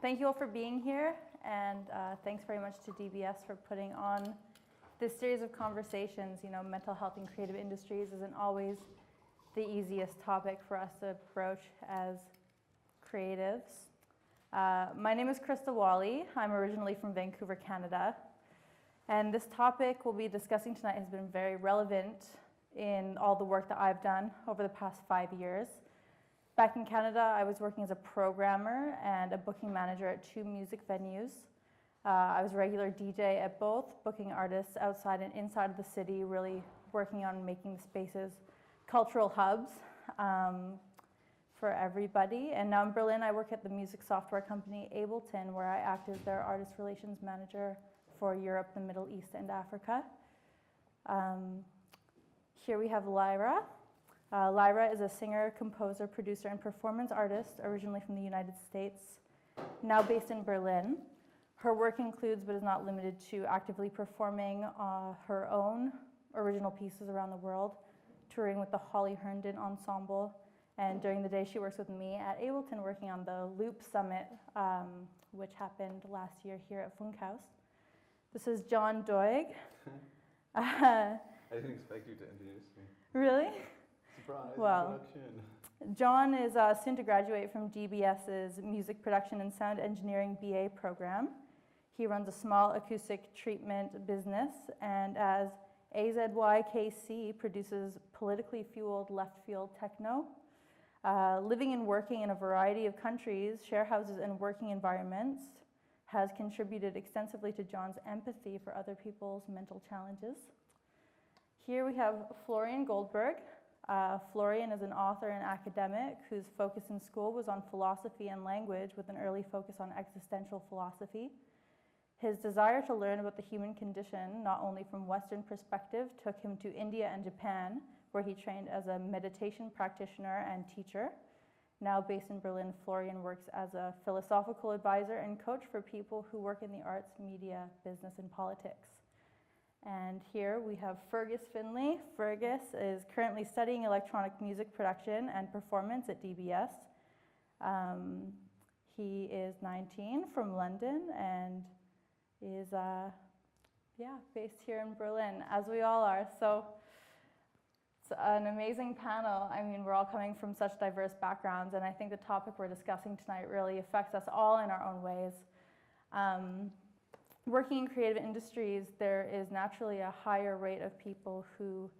Thank you all for being here, and thanks very much to DBS for putting on this series of conversations. You know, mental health in creative industries isn't always the easiest topic for us to broach as creatives. My name is Krista Wally. I'm originally from Vancouver, Canada. And this topic we'll be discussing tonight has been very relevant in all the work that I've done over the past 5 years. Back in Canada, I was working as a programmer and a booking manager at 2 music venues. I was a regular DJ at both, booking artists outside and inside of the city, really working on making the spaces cultural hubs for everybody. And now in Berlin, I work at the music software company Ableton, where I act as their artist relations manager for Europe, the Middle East, and Africa. Here we have Lyra. Lyra is a singer, composer, producer, and performance artist, originally from the United States, now based in Berlin. Her work includes, but is not limited to, actively performing her own original pieces around the world, touring with the Holly Herndon Ensemble, and during the day she works with me at Ableton, working on the Loop Summit, which happened last year here at Funkhaus. This is John Doig. I didn't expect you to introduce me. Really? Surprise Well, introduction. John is soon to graduate from DBS's Music Production and Sound Engineering BA program. He runs a small acoustic treatment business, and as AZYKC produces politically fueled left field techno. Living and working in a variety of countries, share houses, and working environments has contributed extensively to John's empathy for other people's mental challenges. Here we have Florian Goldberg. Florian is an author and academic whose focus in school was on philosophy and language, with an early focus on existential philosophy. His desire to learn about the human condition, not only from Western perspective, took him to India and Japan, where he trained as a meditation practitioner and teacher. Now based in Berlin, Florian works as a philosophical advisor and coach for people who work in the arts, media, business, and politics. And here we have Fergus Finley. Fergus is currently studying electronic music production and performance at DBS. He is 19, from London, and is based here in Berlin, as we all are. So it's an amazing panel. I mean, we're all coming from such diverse backgrounds, and I think the topic we're discussing tonight really affects us all in our own ways. Working in creative industries, there is naturally a higher rate of people who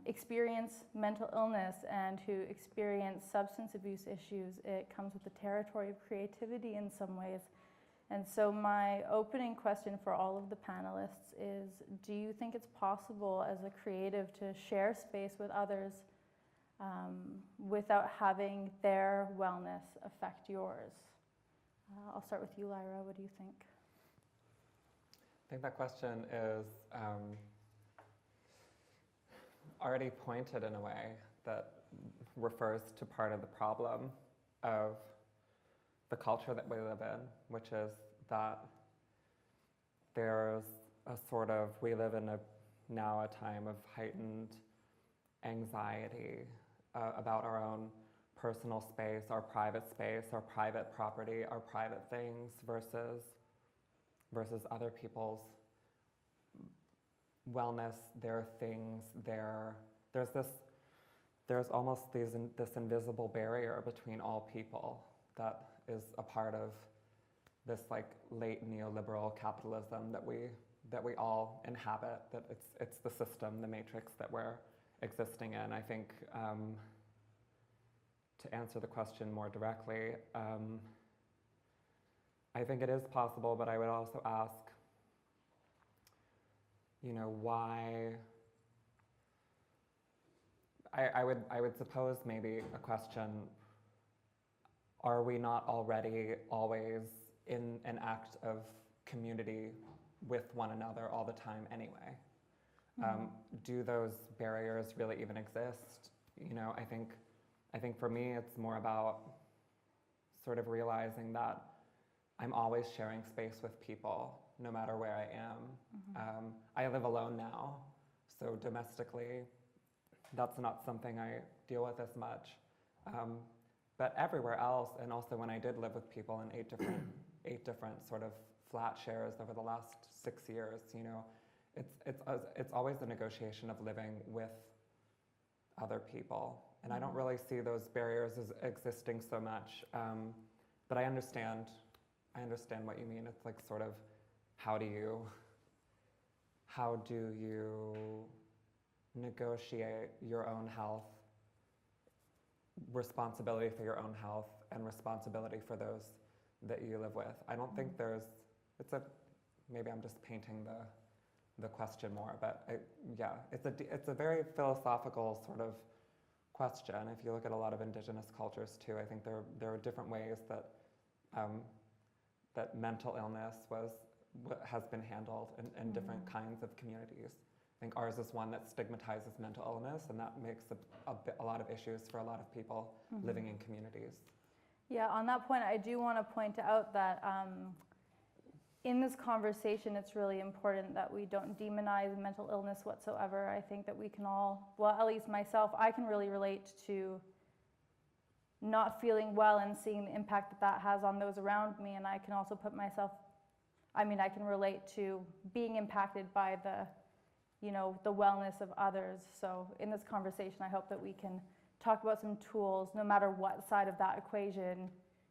experience mental illness and who experience substance abuse issues. It comes with the territory of creativity in some ways. And so my opening question for all of the panelists is, do you think it's possible as a creative to share space with others without having their wellness affect yours? I'll start with you, Lyra. What do you think? I think that question is already pointed in a way that refers to part of the problem of the culture that we live in, which is that there's a sort of, we live in now a time of heightened anxiety about our own personal space, our private property, our private things versus other people's wellness, their things, there's almost this invisible barrier between all people that is a part of this like late neoliberal capitalism that we all inhabit, that it's the system, the matrix that we're existing in. I think to answer the question more directly, I think it is possible, but I would also ask, why. I would suppose maybe a question: are we not already always in an act of community with one another all the time anyway? Mm-hmm. Do those barriers really even exist? I think for me it's more about sort of realizing that I'm always sharing space with people, no matter where I am. Mm-hmm. I live alone now, so domestically, that's not something I deal with as much. but everywhere else, and also when I did live with people in 8 different sort of flat shares over the last 6 years, you know, it's always a negotiation of living with other people. And I don't really see those barriers as existing so much, but I understand what you mean. It's like sort of, how do you negotiate your own health, responsibility for your own health, and responsibility for those that you live with? I don't think maybe I'm just painting the question more, but it's a very philosophical sort of question. If you look at a lot of Indigenous cultures too, I think there are different ways that that mental illness has been handled in different kinds of communities. I think ours is one that stigmatizes mental illness, and that makes a lot of issues for a lot of people living in communities. Yeah, on that point, I do want to point out that in this conversation, it's really important that we don't demonize mental illness whatsoever. I think that we can all, well, at least myself, I can really relate to not feeling well and seeing the impact that that has on those around me. And I can also put myself, I can relate to being impacted by the wellness of others. So in this conversation, I hope that we can talk about some tools, no matter what side of that equation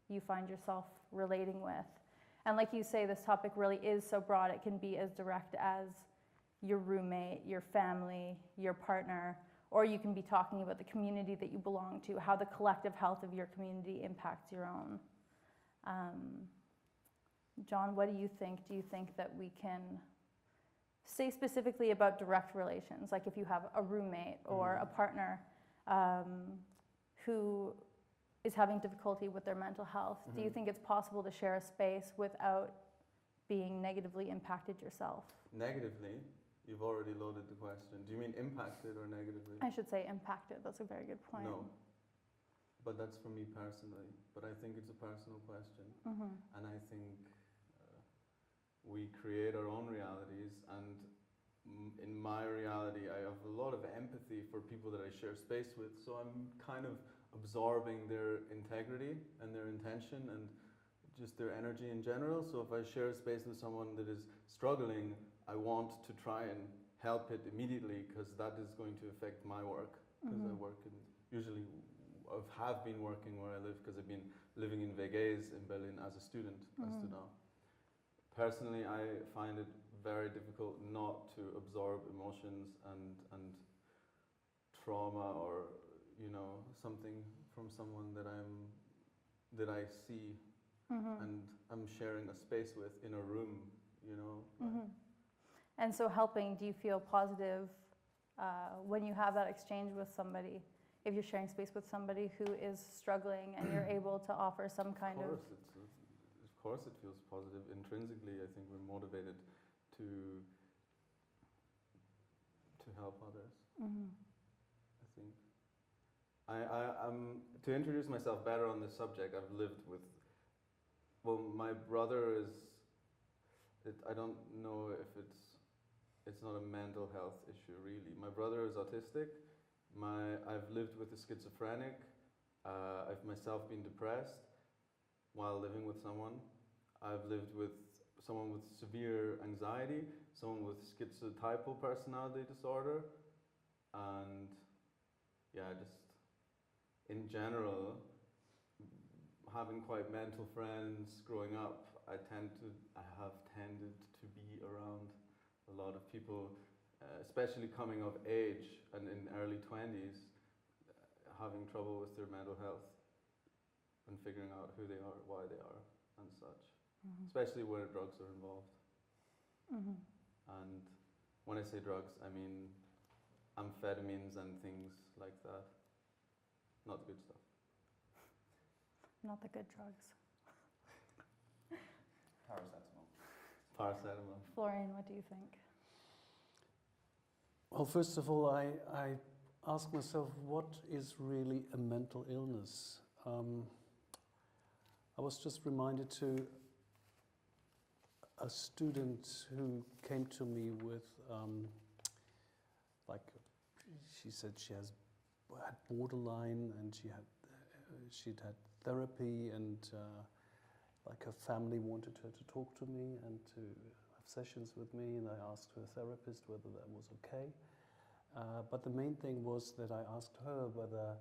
you find yourself relating with. And like you say, this topic really is so broad. It can be as direct as your roommate, your family, your partner, or you can be talking about the community that you belong to, how the collective health of your community impacts your own. John, what do you think? Do you think that we can say specifically about direct relations, like if you have a roommate or a partner who is having difficulty with their mental health, do you think it's possible to share a space without being negatively impacted yourself? Negatively? You've already loaded the question. Do you mean impacted or negatively? I should say impacted. That's a very good point. No. But that's for me personally. But I think it's a personal question. And I think we create our own realities. And in my reality, I have a lot of empathy for people that I share space with. So I'm kind of absorbing their integrity and their intention and just their energy in general. So if I share a space with someone that is struggling, I want to try and help it immediately, because that is going to affect my work. Because I work usually have been working where I live, because I've been living in Vegas in Berlin as a student, as to now. Personally, I find it very difficult not to absorb emotions and trauma, or something from someone that I see and I'm sharing a space with in a room, And so helping, do you feel positive when you have that exchange with somebody? If you're sharing space with somebody who is struggling and you're able to offer some kind of... Of course it feels positive. Intrinsically, I think we're motivated to help others. I think. To introduce myself better on this subject, I've lived with... Well, my brother is... I don't know if it's not a mental health issue, really. My brother is autistic. I've lived with a schizophrenic. I've myself been depressed while living with someone. I've lived with someone with severe anxiety, someone with schizotypal personality disorder, and just in general, having quite mental friends growing up, I have tended to be around a lot of people, especially coming of age and in early 20s, having trouble with their mental health and figuring out who they are, why they are, and such. Especially where drugs are involved. And when I say drugs, I mean amphetamines and things like that. Not the good stuff. Not the good drugs. Paracetamol. Florian, what do you think? Well, first of all, I ask myself, what is really a mental illness? I was just reminded to a student who came to me with, she said she had borderline, and she'd had therapy, and like her family wanted her to talk to me and to have sessions with me, and I asked her therapist whether that was okay. But the main thing was that I asked her whether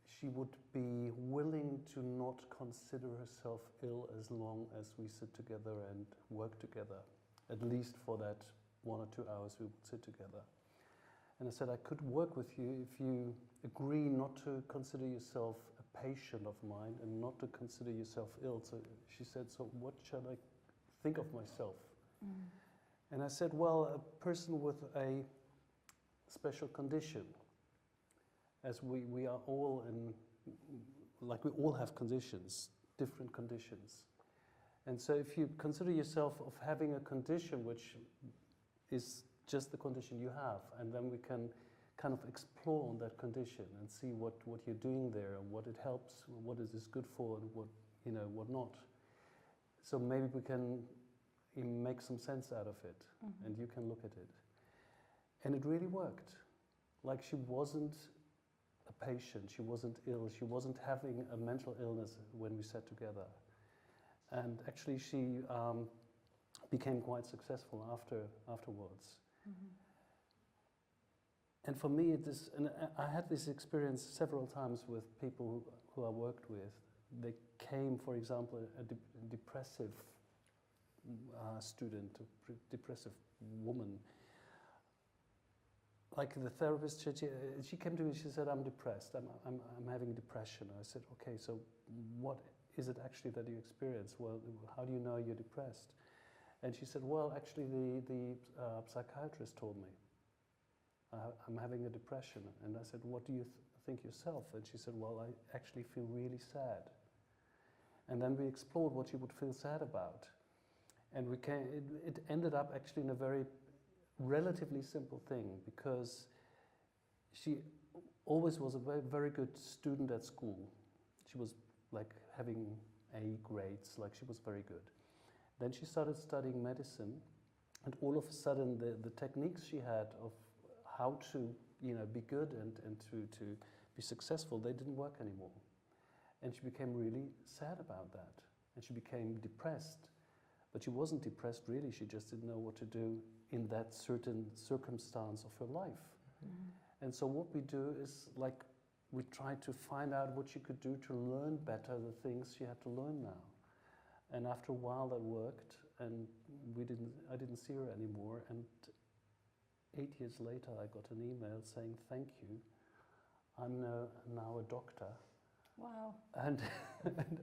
she would be willing to not consider herself ill as long as we sit together and work together, at least for that 1 or 2 hours we would sit together. And I said, I could work with you if you agree not to consider yourself a patient of mine and not to consider yourself ill. So she said, so what shall I think of myself? And I said, well, a person with a special condition, as we are all in, like we all have conditions, different conditions. And so if you consider yourself of having a condition which is just the condition you have, and then we can kind of explore on that condition and see what you're doing there and what it helps, what is this good for, and what not. So maybe we can make some sense out of it, and you can look at it. And it really worked. Like, she wasn't a patient, she wasn't ill, she wasn't having a mental illness when we sat together. And actually she became quite successful afterwards. And for me, I had this experience several times with people who I worked with. They came, for example, a depressive student, a depressive woman. Like the therapist, she came to me, she said, I'm depressed, I'm having depression. I said, okay, so what is it actually that you experience? Well, how do you know you're depressed? And she said, well, actually the psychiatrist told me I'm having a depression. And I said, what do you think yourself? And she said, well, I actually feel really sad. And then we explored what she would feel sad about. And it ended up actually in a very relatively simple thing, because she always was a very, very good student at school. She was like having A grades, like she was very good. Then she started studying medicine, and all of a sudden the techniques she had of how to be good and to be successful, they didn't work anymore. And she became really sad about that. And she became depressed. But she wasn't depressed really, she just didn't know what to do in that certain circumstance of her life. And so what we do is, like, we try to find out what she could do to learn better the things she had to learn now. And after a while that worked, and I didn't see her anymore. And 8 years later I got an email saying, thank you, I'm now a doctor. Wow. And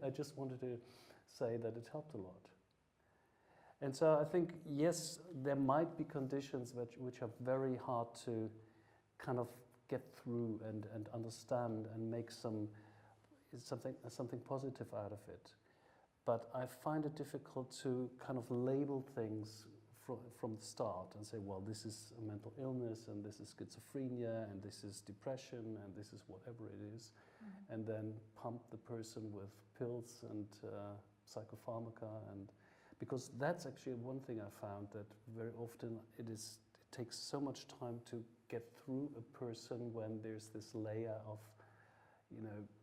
I just wanted to say that it helped a lot. And so I think, yes, there might be conditions which are very hard to kind of get through and understand and make something positive out of it. But I find it difficult to kind of label things from the start and say, well, this is a mental illness, and this is schizophrenia, and this is depression, and this is whatever it is, and then pump the person with pills and psychopharmaca, and because that's actually one thing I found, that very often it takes so much time to get through a person when there's this layer of,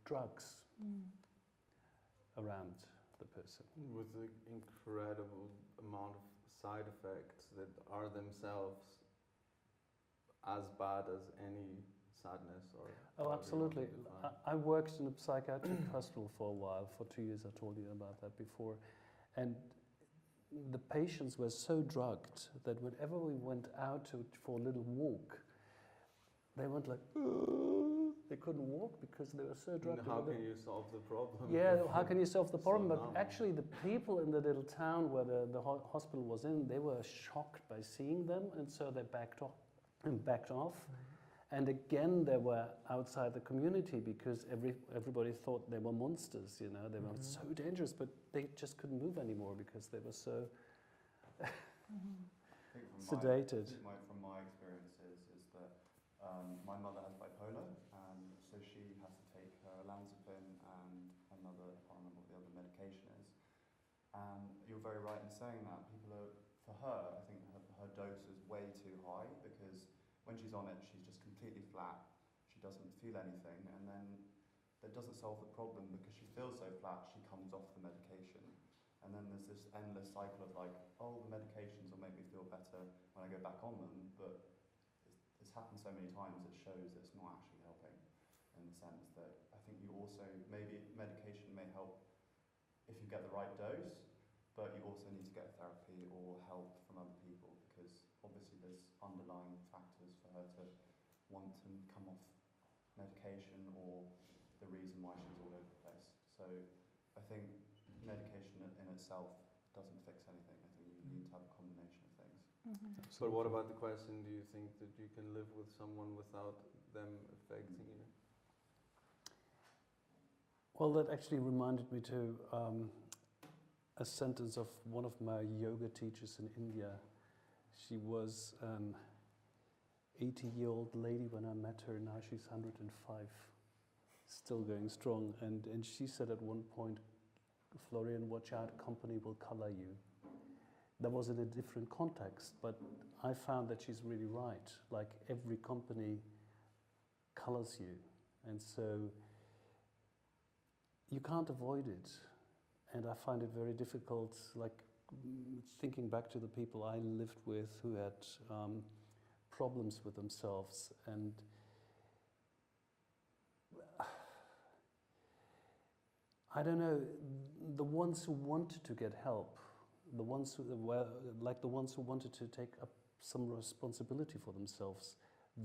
drugs around the person. With the incredible amount of side effects that are themselves as bad as any sadness or... Oh, absolutely. I worked in a psychiatric hospital for a while, for 2 years, I told you about that before. And the patients were so drugged that whenever we went out for a little walk, they went like, they couldn't walk because they were so drugged. How can you solve the problem? Yeah, how can you solve the problem? So but numb. actually the people in the little town where the hospital was in, they were shocked by seeing them, and so they backed off. And again, they were outside the community because everybody thought they were monsters, they were so dangerous, but they just couldn't move anymore because they were so sedated. From my experiences is that my mother has bipolar, and so she has to take her olanzapine and another, I can't remember what the other medication is. And you're very right in saying that. For her, I think her dose is way too high, because when she's on it, she's just completely flat. She doesn't feel anything, and then that doesn't solve the problem because she feels so flat, she comes off the medication. And then there's this endless cycle of like, oh, the medications will make me feel better when I go back on them, but it's happened so many times it shows that it's not actually helping, in the sense that I think you also, maybe medication may help if you get the right dose, but you also need to get therapy or help from other people, because obviously there's underlying factors for her to want to come off medication or the reason why she's all over the place. So I think medication in itself doesn't fix anything. I think you need to have a combination of things. But what about the question, do you think that you can live with someone without them affecting you? Well, that actually reminded me to a sentence of one of my yoga teachers in India. She was an 80-year-old lady when I met her. Now she's 105, still going strong. And she said at one point, Florian, watch out, company will color you. That was in a different context, but I found that she's really right. Like, every company colors you. And so you can't avoid it. And I find it very difficult, like thinking back to the people I lived with who had problems with themselves. And I don't know, the ones who wanted to get help, the ones who were like the ones who wanted to take up some responsibility for themselves,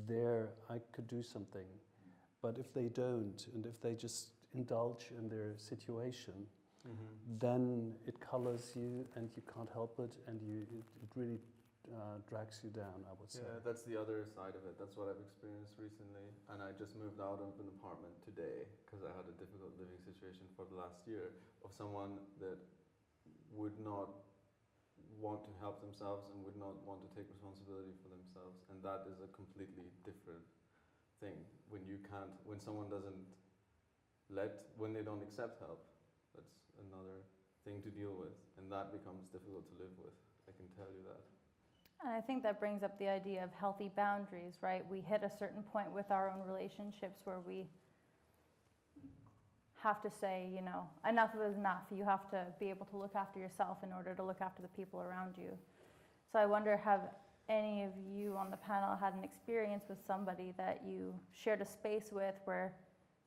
there I could do something. But if they don't, and if they just indulge in their situation, then it colors you and you can't help it, and it really drags you down, I would say. Yeah, that's the other side of it. That's what I've experienced recently. And I just moved out of an apartment today because I had a difficult living situation for the last year, of someone that would not want to help themselves and would not want to take responsibility for themselves. And that is a completely different thing. When you can't, when someone doesn't when they don't accept help, that's another thing to deal with. And that becomes difficult to live with. I can tell you that. And I think that brings up the idea of healthy boundaries, right? We hit a certain point with our own relationships where we have to say, you know, enough is enough. You have to be able to look after yourself in order to look after the people around you. So I wonder, have any of you on the panel had an experience with somebody that you shared a space with where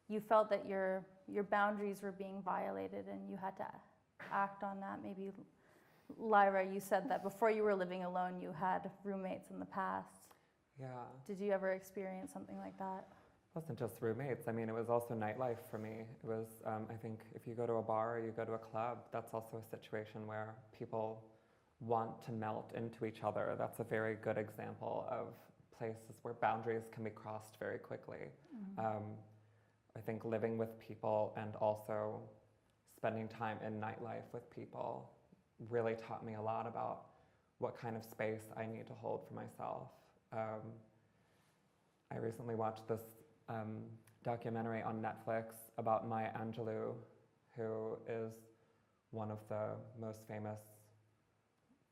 you felt that your boundaries were being violated and you had to act on that? Maybe Lyra, you said that before you were living alone, you had roommates in the past. Yeah. Did you ever experience something like that? It wasn't just roommates. I mean, it was also nightlife for me. It was, I think, if you go to a bar or you go to a club, that's also a situation where people want to melt into each other. That's a very good example of places where boundaries can be crossed very quickly. I think living with people and also spending time in nightlife with people really taught me a lot about what kind of space I need to hold for myself. I recently watched this documentary on Netflix about Maya Angelou, who is one of the most famous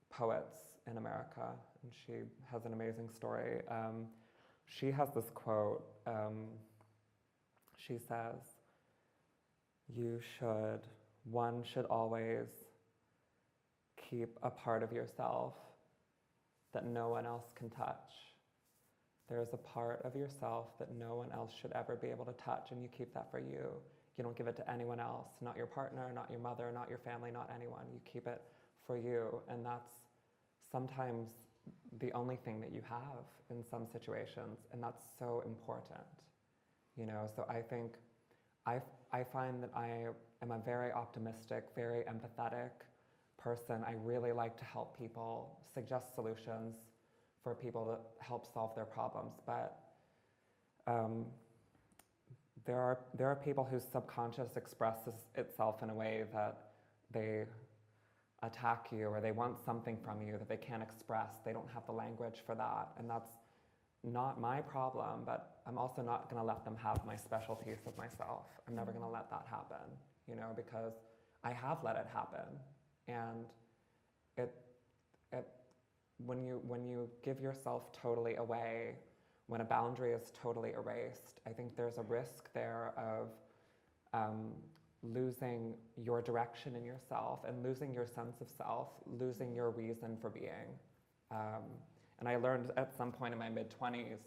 poets in America, and she has an amazing story. She has this quote. She says, one should always keep a part of yourself that no one else can touch. There's a part of yourself that no one else should ever be able to touch, and you keep that for you. You don't give it to anyone else, not your partner, not your mother, not your family, not anyone. You keep it for you, and that's sometimes the only thing that you have in some situations, and that's so important. You know, so I think I find that I am a very optimistic, very empathetic person. I really like to help people, suggest solutions for people to help solve their problems. But there are people whose subconscious expresses itself in a way that they attack you, or they want something from you that they can't express. They don't have the language for that, and that's not my problem, but I'm also not going to let them have my special piece of myself. I'm never going to let that happen, you know, because I have let it happen. And when you give yourself totally away, when a boundary is totally erased, I think there's a risk there of losing your direction in yourself and losing your sense of self, losing your reason for being. And I learned at some point in my mid-20s,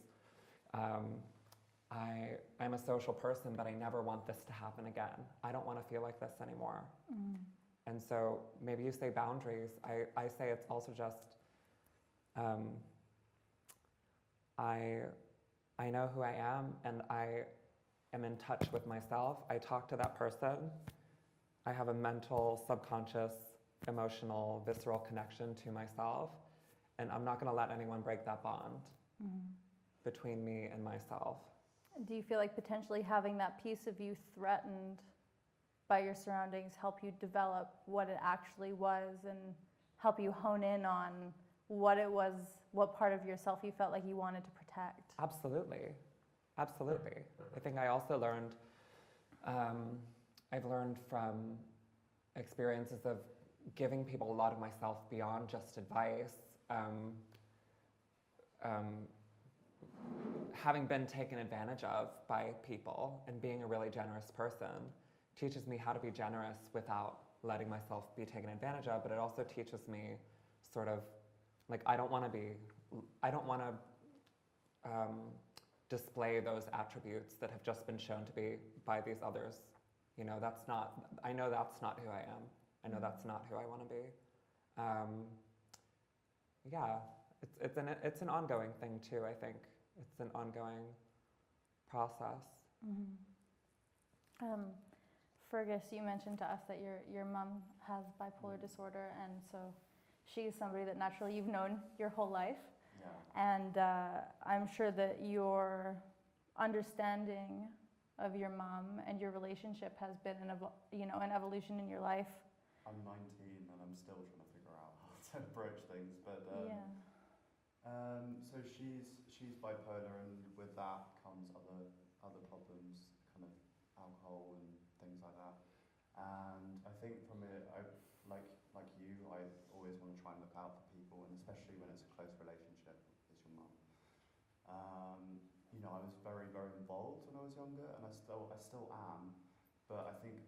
I'm a social person, but I never want this to happen again. I don't want to feel like this anymore. And so maybe you say boundaries. I say it's also just, I know who I am, and I am in touch with myself. I talk to that person. I have a mental, subconscious, emotional, visceral connection to myself, and I'm not going to let anyone break that bond between me and myself. Do you feel like potentially having that piece of you threatened by your surroundings help you develop what it actually was and help you hone in on what it was, what part of yourself you felt like you wanted to protect? Absolutely. Absolutely. I think I also learned, I've learned from experiences of giving people a lot of myself beyond just advice. Having been taken advantage of by people and being a really generous person teaches me how to be generous without letting myself be taken advantage of, but it also teaches me sort of, like, I don't want to display those attributes that have just been shown to be by these others. You know, I know that's not who I am. I know that's not who I want to be. Yeah, it's an ongoing thing too, I think. It's an ongoing process. Fergus, you mentioned to us that your mom has bipolar disorder, and so she's somebody that naturally you've known your whole life. Yeah. And I'm sure that your understanding of your mom and your relationship has been an evolution in your life. I'm 19 and I'm still trying to figure out how to approach things, but so she's bipolar, and with that comes other problems, kind of alcohol and things like that. And I think from it, like you, I always want to try and look out for people, and especially when it's a close relationship as your mum. I was very, very involved when I was younger, and I still am, but I think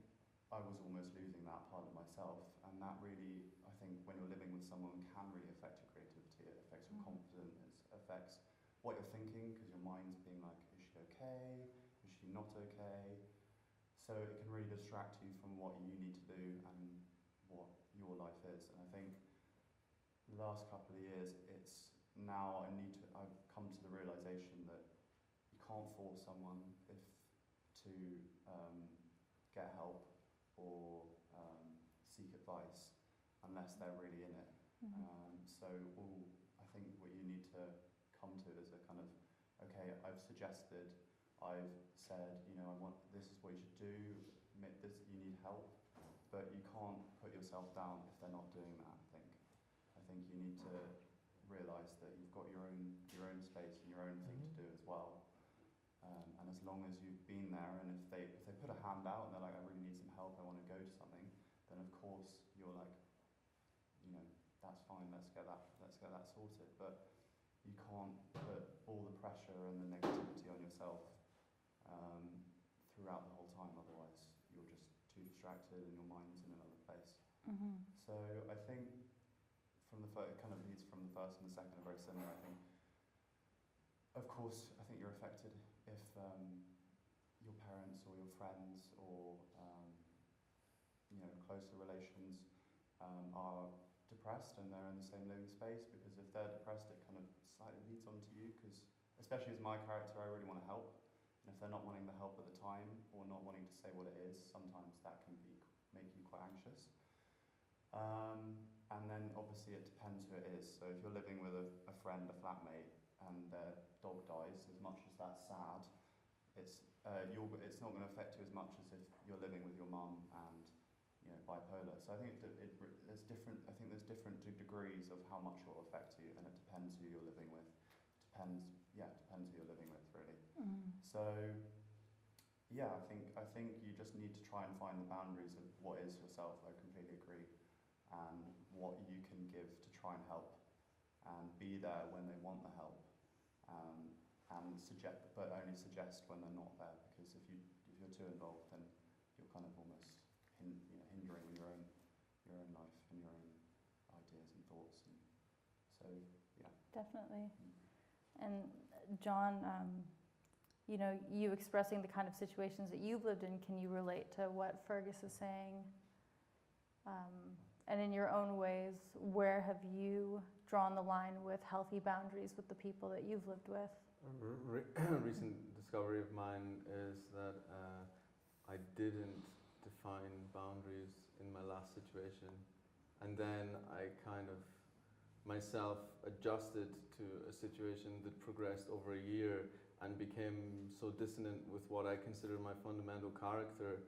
I was almost losing that part of myself, and that really, I think, when you're living with someone, can really affect your creativity. It affects your confidence, it affects what you're thinking, because your mind's being like, is she okay? Is she not okay? So it can really distract you from what you need to do and what your life is. And I think the last couple of years, I've come to the realization that you can't force someone to get help or seek advice unless they're really in it. So I think what you need to come to is a kind of, okay, I've suggested, I've said, this is what you should do, you need help, but you can't put yourself down if they're not doing that, I think you need to realise that you've got your own space and your own thing to do as well. And as long as you've been there, and if they put a hand out and they're like, I really need some help, I want to go to something, then of course you're like, that's fine, let's get that sorted. But you can't put all the pressure and the negativity on yourself throughout the whole time, otherwise you're just too distracted and your mind's in another place. So I think it kind of leads from the first and the second are very similar. I think, of course, I think you're affected if your parents or your friends or closer relations are depressed and they're in the same living space, because if they're depressed, it kind of slightly leads on to you, because especially as my character, I really want to help, and if they're not wanting the help at the time or not wanting to say what it is, sometimes that can make you quite anxious. And then obviously it depends who it is. So if you're living with a friend, a flatmate, and their dog dies, as much as that's sad, it's not going to affect you as much as if you're living with your mum and bipolar. So I think there's different. I think there's different degrees of how much it will affect you, and it depends who you're living with. Depends who you're living with, really. So yeah, I think you just need to try and find the boundaries of what is yourself. I completely agree, and what you can give to try and help, and be there when they want the help, and but only suggest when they're not there. Because if you're too involved, then kind of almost hindering your own life and your own ideas and thoughts. And so, yeah. Definitely. And John, you expressing the kind of situations that you've lived in, can you relate to what Fergus is saying? And in your own ways, where have you drawn the line with healthy boundaries with the people that you've lived with? A recent discovery of mine is that I didn't define boundaries in my last situation, and then I kind of myself adjusted to a situation that progressed over a year and became so dissonant with what I consider my fundamental character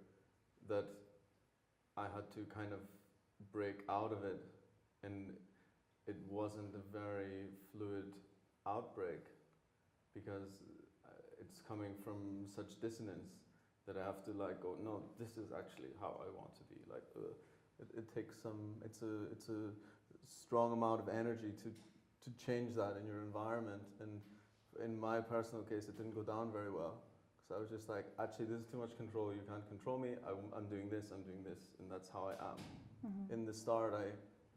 that I had to kind of break out of it, and it wasn't a very fluid outbreak because it's coming from such dissonance that I have to like go, no, this is actually how I want to be. Like it takes it's a strong amount of energy to change that in your environment, and in my personal case it didn't go down very well because I was just like, actually this is too much control, you can't control me, I'm doing this, and that's how I am. Mm-hmm. In the start I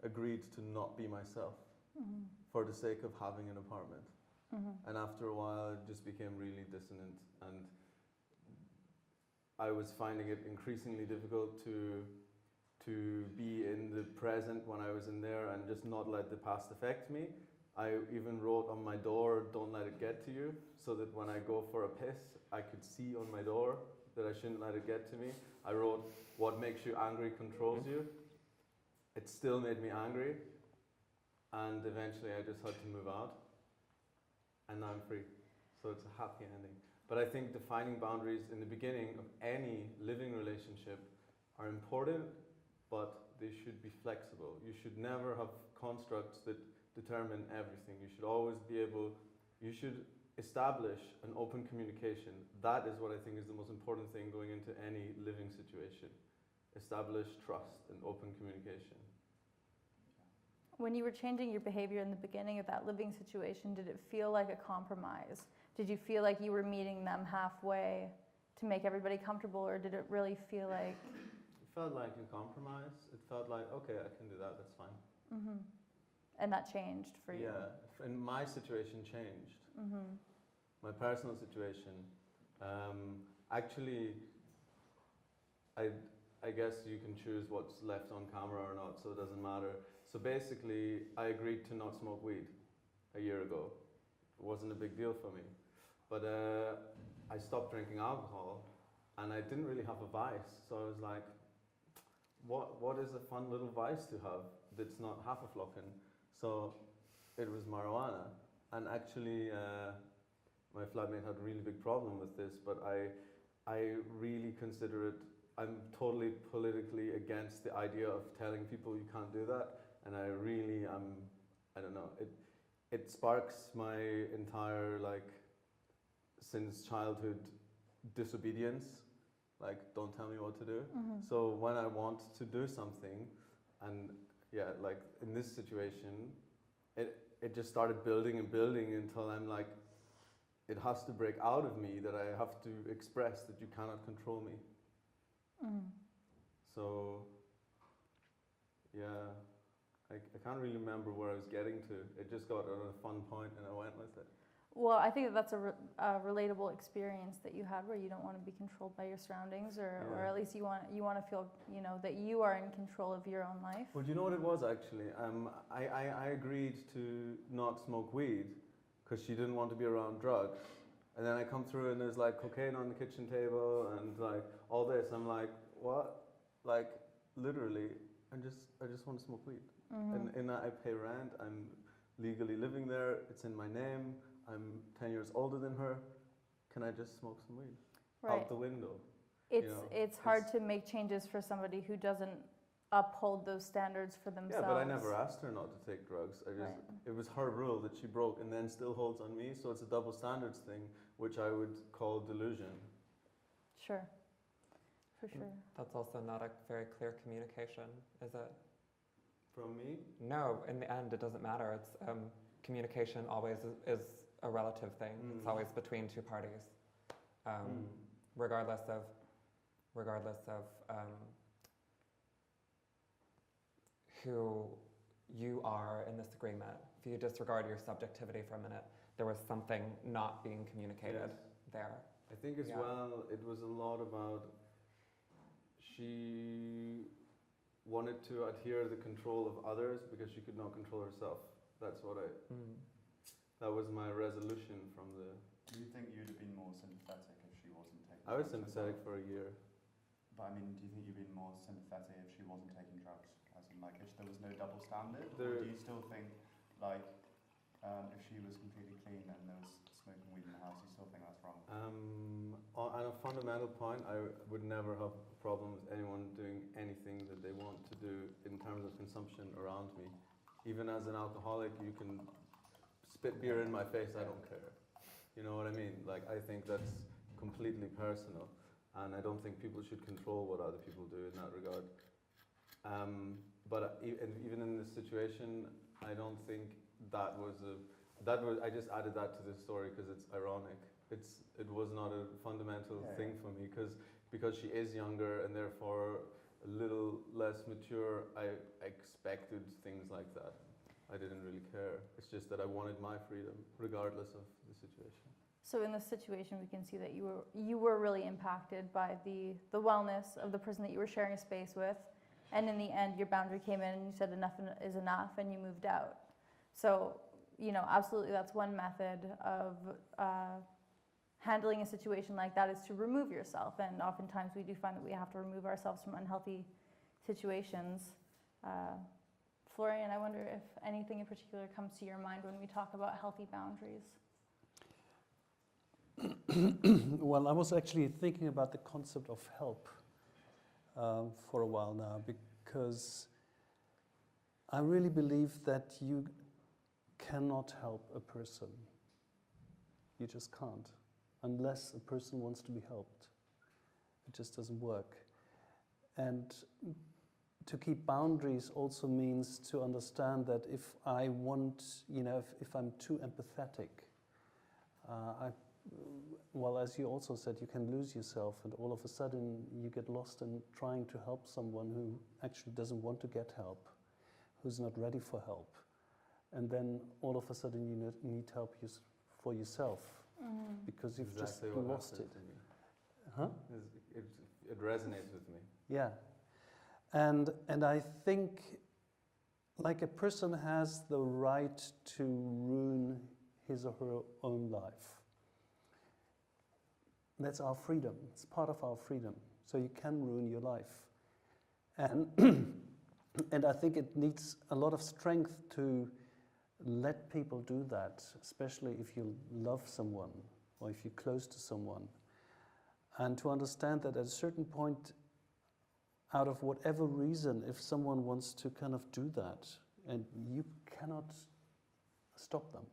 agreed to not be myself Mm-hmm. for the sake of having an apartment. Mm-hmm. And after a while, it just became really dissonant, and I was finding it increasingly difficult to be in the present when I was in there and just not let the past affect me. I even wrote on my door, "Don't let it get to you," so that when I go for a piss, I could see on my door that I shouldn't let it get to me. I wrote, "What makes you angry controls you." It still made me angry, and eventually I just had to move out. And now I'm free. So it's a happy ending. But I think defining boundaries in the beginning of any living relationship are important, but they should be flexible. You should never have constructs that determine everything. You should always be you should establish an open communication. That is what I think is the most important thing going into any living situation. Establish trust and open communication. When you were changing your behavior in the beginning of that living situation, did it feel like a compromise? Did you feel like you were meeting them halfway to make everybody comfortable, or did it really feel like... It felt like a compromise. It felt like, okay, I can do that, that's fine. Mm-hmm. And that changed for you? Yeah, and my situation changed. Mm-hmm. My personal situation. Actually, I guess you can choose what's left on camera or not, so it doesn't matter. So basically, I agreed to not smoke weed a year ago. It wasn't a big deal for me. But I stopped drinking alcohol, and I didn't really have a vice. So I was like, what is a fun little vice to have that's not half a flocken? So it was marijuana. And actually, my flatmate had a really big problem with this, but I really consider it, I'm totally politically against the idea of telling people you can't do that. And I really I don't know, it sparks my entire, like, since childhood disobedience, like, don't tell me what to do. Mm-hmm. So when I want to do something, and yeah, like in this situation, it just started building and building until I'm like, it has to break out of me, that I have to express that you cannot control me. Mm-hmm. So, yeah, I can't really remember where I was getting to. It just got at a fun point and I went with it. Well, I think that's a relatable experience that you had, where you don't want to be controlled by your surroundings, or at least you want to feel, that you are in control of your own life. Well, do you know what it was actually? I agreed to not smoke weed because she didn't want to be around drugs. And then I come through and there's like cocaine on the kitchen table and like all this. I'm like, what? Like, literally, I just want to smoke weed. Mm-hmm. And I pay rent. I'm legally living there. It's in my name. I'm 10 years older than her. Can I just smoke some weed? Right. Out the window. It's hard to make changes for somebody who doesn't uphold those standards for themselves. Yeah, but I never asked her not to take drugs. It was her rule that she broke and then still holds on me. So it's a double standards thing, which I would call delusion. Sure, for sure. That's also not a very clear communication, is it? From me? No, in the end, it doesn't matter. It's communication always is a relative thing. It's always between two parties, regardless of regardless of who you are in this agreement, if you disregard your subjectivity for a minute, there was something not being communicated there. I think as Yeah. well, it was a lot about she wanted to adhere to the control of others because she could not control herself. That's what that was my resolution from the. Do you think you'd have been more sympathetic if she wasn't taking I was drugs as sympathetic well? for a year. But I mean, do you think you'd been more sympathetic if she wasn't taking drugs? As in, like, if there was no double standard? There- Or do you still think, like, if she was completely clean and there was smoking weed in the house, you still think that's wrong? On a fundamental point, I would never have a problem with anyone doing anything that they want to do in terms of consumption around me. Even as an alcoholic, you can spit beer in my face, I don't care. You know what I mean? Like, I think that's completely personal, and I don't think people should control what other people do in that regard. But even in this situation, I don't think that was I just added that to the story because it's ironic. It was not a fundamental thing for me because she is younger and therefore a little less mature. I expected things like that. I didn't really care. It's just that I wanted my freedom, regardless of the situation. So in this situation, we can see that you were really impacted by the wellness of the person that you were sharing a space with, and in the end, your boundary came in and you said enough is enough, and you moved out. So, absolutely, that's one method of handling a situation like that, is to remove yourself, and oftentimes we do find that we have to remove ourselves from unhealthy situations. Florian, I wonder if anything in particular comes to your mind when we talk about healthy boundaries. Well, I was actually thinking about the concept of help for a while now, because I really believe that you cannot help a person. You just can't, unless a person wants to be helped. It just doesn't work. And to keep boundaries also means to understand that if I want, if I'm too empathetic, well, as you also said, you can lose yourself, and all of a sudden you get lost in trying to help someone who actually doesn't want to get help, who's not ready for help. And then all of a sudden you need help for yourself, because you've Exactly just what lost happened it. to me. Huh? It resonates with me. Yeah. And I think, like, a person has the right to ruin his or her own life. That's our freedom. It's part of our freedom. So you can ruin your life. And and I think it needs a lot of strength to let people do that, especially if you love someone or if you're close to someone. And to understand that at a certain point, out of whatever reason, if someone wants to kind of do that, and you cannot stop them.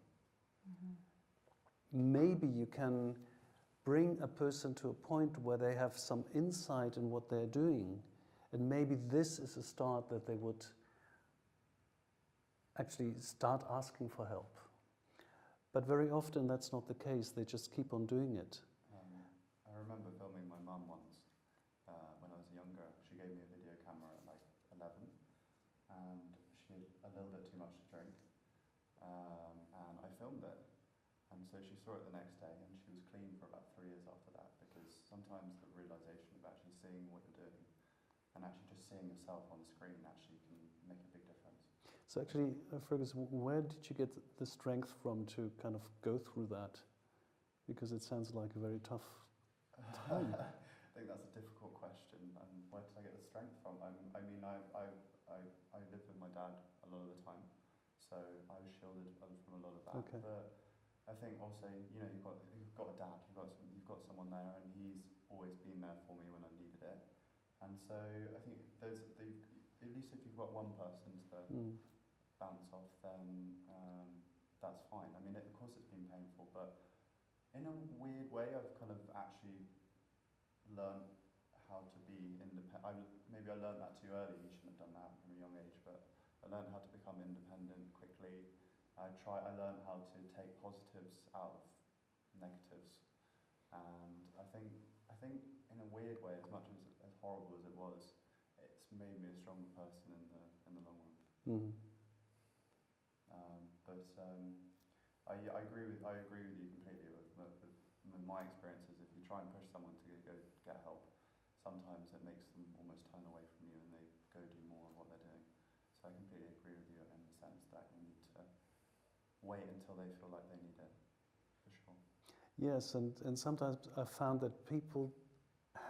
Maybe you can bring a person to a point where they have some insight in what they're doing, and maybe this is a start that they would actually start asking for help. But very often that's not the case. They just keep on doing it. I remember filming my mum once when I was younger. She gave me a video camera at like 11, and she had a little bit too much to drink, and I filmed it. And so she saw it the next day, and she was clean for about 3 years after that, because sometimes the realization of actually seeing what you're doing and actually just seeing yourself on the screen actually can make a big difference. So actually, Fergus, where did you get the strength from to kind of go through that? Because it sounds like a very tough time. I think that's a difficult question. And where did I get the strength from? I lived with my dad a lot of the time, so I was shielded from a lot of that. Okay. But I think also, you've got a dad, you've got someone there, and he's always been there for me when I needed it. And so I think at least if you've got one person to bounce off, then that's fine. I mean, of course it's been painful, but in a weird way, I've kind of actually learned how to be independent. Maybe I learned that too early. You shouldn't have done that from a young age, but I learned how to become independent quickly. I learned how to take positives out of negatives, and I think in a weird way, as much as horrible as it was, it's made me a stronger person in the long run. Mm. I agree with you completely. With my experiences, if you try and push someone to go get help, sometimes it makes them almost turn away from you and they go do more of what they're doing. So I completely agree with you in the sense that you need to wait until they feel like they need it, for sure. Yes, and sometimes I've found that people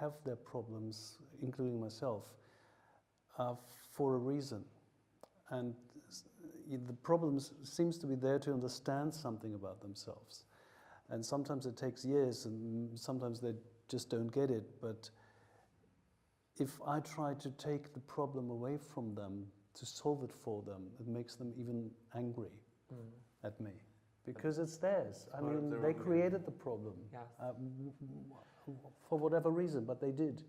have their problems, including myself, for a reason. And the problem seems to be there to understand something about themselves. And sometimes it takes years, and sometimes they just don't get it. But if I try to take the problem away from them, to solve it for them, it makes them even angry at me. Because it's theirs. I mean, they created the problem for whatever reason, but they did.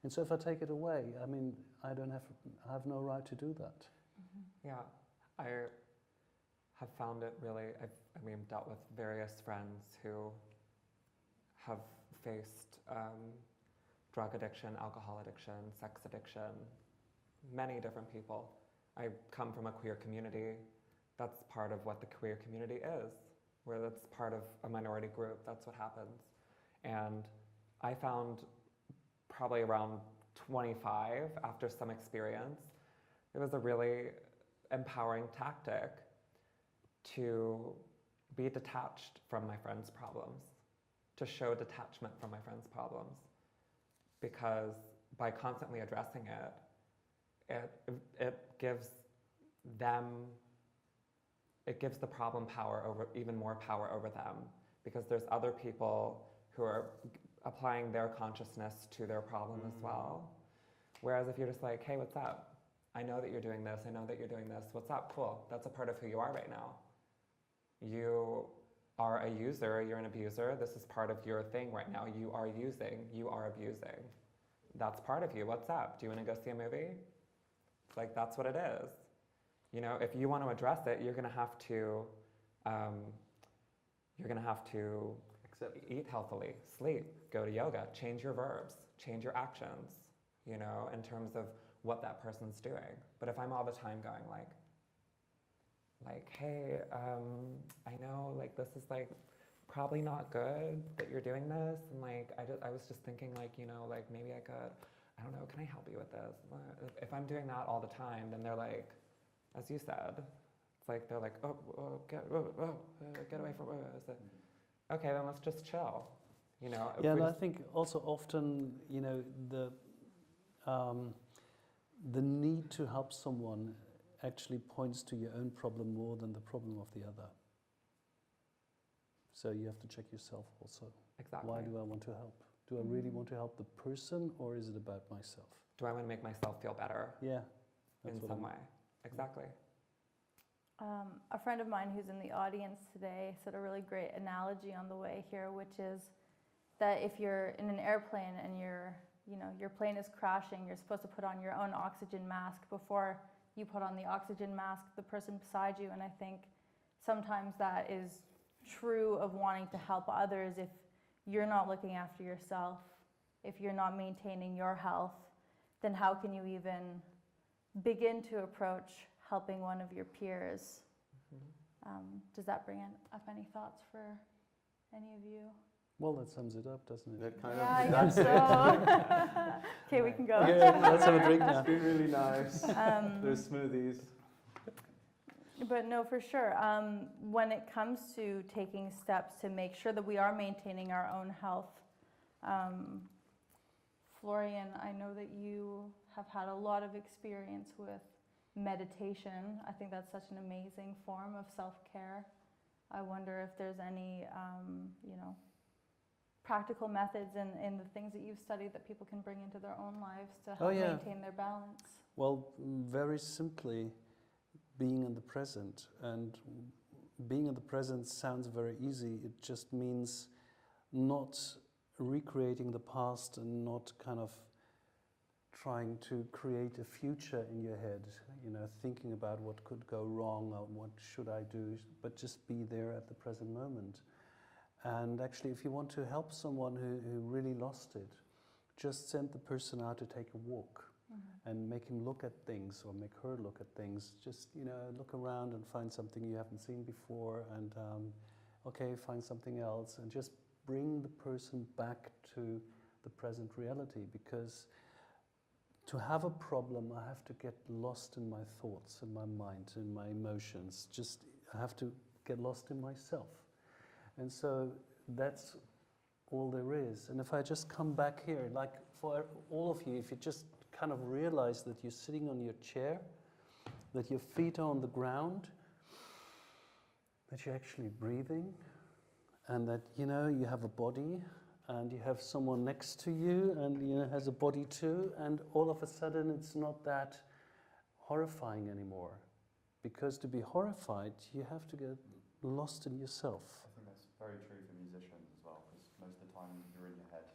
And so if I take it away, I mean, I have no right to do that. Yeah, I have found it really, I've dealt with various friends who have faced drug addiction, alcohol addiction, sex addiction, many different people. I come from a queer community. That's part of what the queer community is, where that's part of a minority group. That's what happens. And I found probably around 25, after some experience, it was a really empowering tactic to be detached from my friends' problems, to show detachment from my friends' problems. Because by constantly addressing it gives them, it gives the problem even more power over them, because there's other people who are applying their consciousness to their problem as well. Whereas if you're just like, hey, what's up? I know that you're doing this, I know that you're doing this, what's up? Cool, that's a part of who you are right now. You are a user, you're an abuser, this is part of your thing right now. You are using, you are abusing. That's part of you, what's up? Do you want to go see a movie? Like, that's what it is. You know, if you want to address it, you're gonna have to eat healthily, sleep, go to yoga, change your verbs, change your actions, you know, in terms of what that person's doing. But if I'm all the time going like, hey, I know, like, this is like probably not good that you're doing this, and like, I was just thinking, like, you know, like, maybe I could, I don't know, can I help you with this? If I'm doing that all the time, then they're like, as you said, it's like, they're like, get away from it. Okay, then let's just chill, you know? Yeah, and I think also often, you know, the need to help someone actually points to your own problem more than the problem of the other. So you have to check yourself also. Exactly. Why do I want to help? Do I really want to help the person, or is it about myself? Do I want to make myself feel better? Yeah. In some way. Exactly. A friend of mine who's in the audience today said a really great analogy on the way here, which is that if you're in an airplane and your plane is crashing, you're supposed to put on your own oxygen mask before you put on the oxygen mask the person beside you. And I think sometimes that is true of wanting to help others. If you're not looking after yourself, if you're not maintaining your health, then how can you even begin to approach helping one of your peers? Does that bring up any thoughts for any of you? Well, that sums it up, doesn't it? That kind Yeah, I of guess so. Okay, we can go. Yeah, let's have a drink now. It's been really nice. There's smoothies. But no, for sure. When it comes to taking steps to make sure that we are maintaining our own health, Florian, I know that you have had a lot of experience with meditation. I think that's such an amazing form of self-care. I wonder if there's any, practical methods in the things that you've studied that people can bring into their own lives to help maintain their balance. Well, very simply, being in the present. And being in the present sounds very easy. It just means not recreating the past and not kind of trying to create a future in your head, thinking about what could go wrong or what should I do, but just be there at the present moment. And actually, if you want to help someone who really lost it, just send the person out to take a walk and make him look at things or make her look at things. Just, look around and find something you haven't seen before and, okay, find something else and just bring the person back to the present reality, because to have a problem, I have to get lost in my thoughts, in my mind, in my emotions. I have to get lost in myself. And so that's all there is. And if I just come back here, like for all of you, if you just kind of realize that you're sitting on your chair, that your feet are on the ground, that you're actually breathing, and that, you have a body, and you have someone next to you, and, has a body too, and all of a sudden it's not that horrifying anymore. Because to be horrified, you have to get lost in yourself. I think that's very true for musicians as well, because most of the time you're in your head,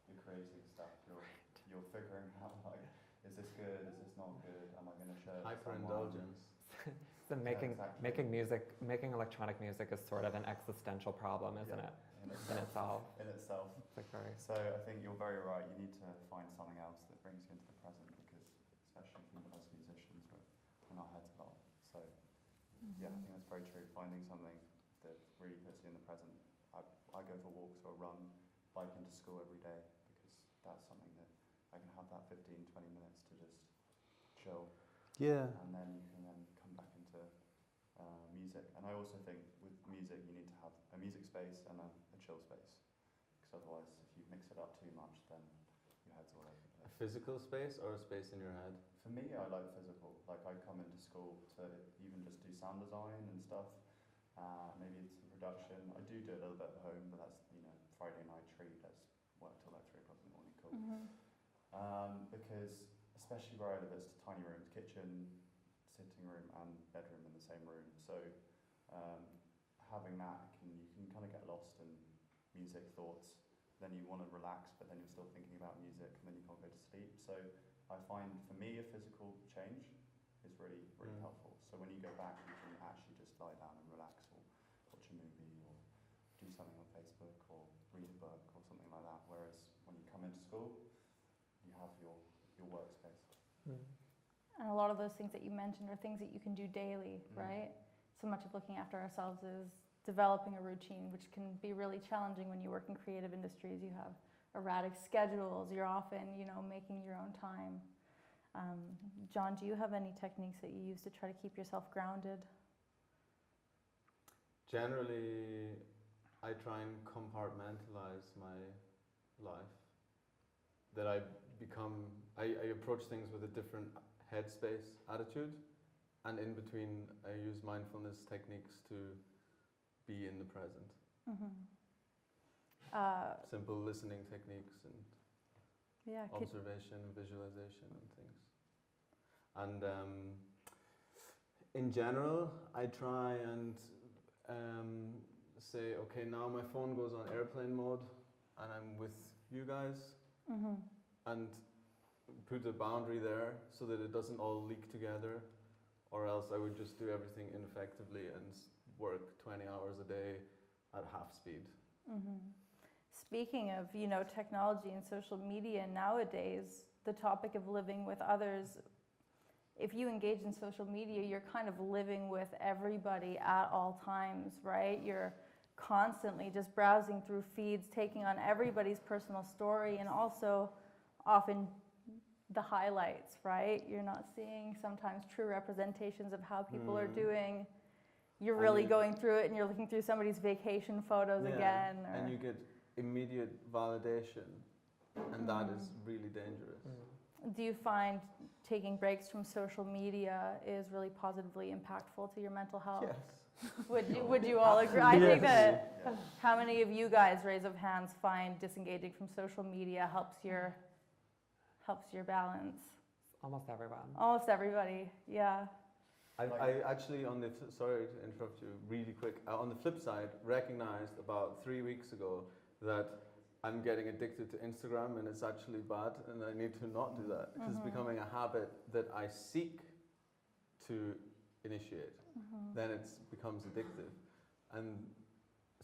you're creating stuff, you're figuring out, like, is this good, is this not good, am I going to share it with someone? Hyperindulgence. So making exactly. making electronic music is sort of an existential problem, isn't it? In itself. In itself. It's like very. So I think you're very right. You need to find something else that brings you into the present, because especially for us musicians, we're in our heads a lot. So yeah, I think that's very true. Finding something that really puts you in the present. I go for walks or run, bike into school every day, because that's something that I can have that 15, 20 minutes to just chill. Yeah. And then you can then come back into music. And I also think with music you need to have a music space and a chill space, because otherwise if you mix it up too much then your head's all over the A place. physical space or a space in your head? For me, I like physical. Like, I come into school to even just do sound design and stuff, maybe some production. I do a little bit at home, but that's, Friday night treat, let's work till like 3 o'clock in the morning, cool. Because especially where I live, it's tiny rooms, kitchen, sitting room and bedroom in the same room. So having that, you can kind of get lost in music thoughts. Then you want to relax, but then you're still thinking about music, and then you can't go to sleep. So I find, for me, a physical change is really, really helpful. So when you go back, you can actually just lie down and relax, or watch a movie, or do something on Facebook, or read a book, or something like that. Whereas when you come into school, you have your workspace. And a lot of those things that you mentioned are things that you can do daily, right? So much of looking after ourselves is developing a routine, which can be really challenging when you work in creative industries. You have erratic schedules. You're often, making your own time. John, do you have any techniques that you use to try to keep yourself grounded? Generally, I try and compartmentalize my life. That I approach things with a different headspace attitude, and in between I use mindfulness techniques to be in the present. Simple listening techniques and observation and visualization and things. And in general, I try and say, okay, now my phone goes on airplane mode and I'm with you guys, and put a boundary there so that it doesn't all leak together, or else I would just do everything ineffectively and work 20 hours a day at half speed. Speaking of, technology and social media nowadays, the topic of living with others, if you engage in social media, you're kind of living with everybody at all times, right? You're constantly just browsing through feeds, taking on everybody's personal story, and also often the highlights, right? You're not seeing sometimes true representations of how people are doing. You're really going through it and you're looking through somebody's vacation photos again. And you get immediate validation, and that is really dangerous. Do you find taking breaks from social media is really positively impactful to your mental health? Yes. Would you all agree? I think that how many of you guys, raise of hands, find disengaging from social media helps your balance? Almost everyone. Almost everybody, yeah. I actually, sorry to interrupt you really quick, on the flip side, recognized about 3 weeks ago that I'm getting addicted to Instagram and it's actually bad, and I need to not do that. It's becoming a habit that I seek to initiate. Then it becomes addictive. And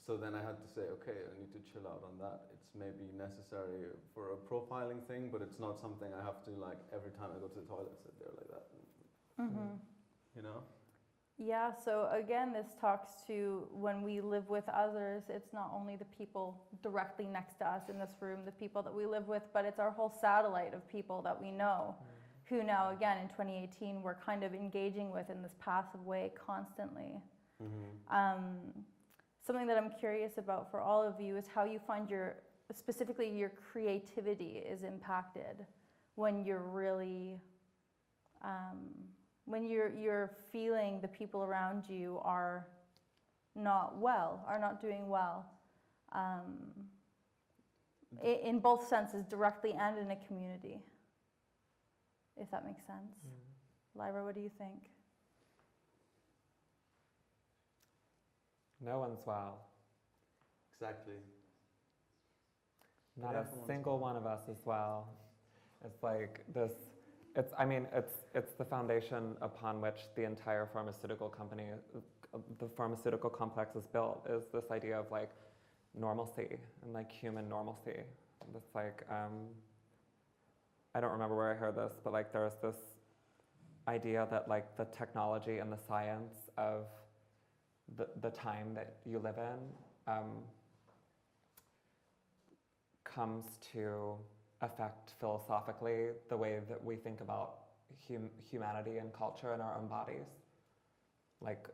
so then I had to say, okay, I need to chill out on that. It's maybe necessary for a profiling thing, but it's not something I have to like every time I go to the toilet sit there like that. You know? Yeah, so again, this talks to when we live with others, it's not only the people directly next to us in this room, the people that we live with, but it's our whole satellite of people that we know, who now, again, in 2018, we're kind of engaging with in this passive way constantly. Something that I'm curious about for all of you is how you find specifically your creativity is impacted when you're really, when you're feeling the people around you are not doing well, in both senses, directly and in a community, if that makes sense. Lyra, what do you think? No one's well. Exactly. Not a Everyone's single one of us is well. It's like this, it's the foundation upon which the entire pharmaceutical company, the pharmaceutical complex is built, is this idea of like normalcy and like human normalcy. It's like, I don't remember where I heard this, but like there's this idea that like the technology and the science of the time that you live in comes to affect philosophically the way that we think about humanity and culture in our own bodies. Like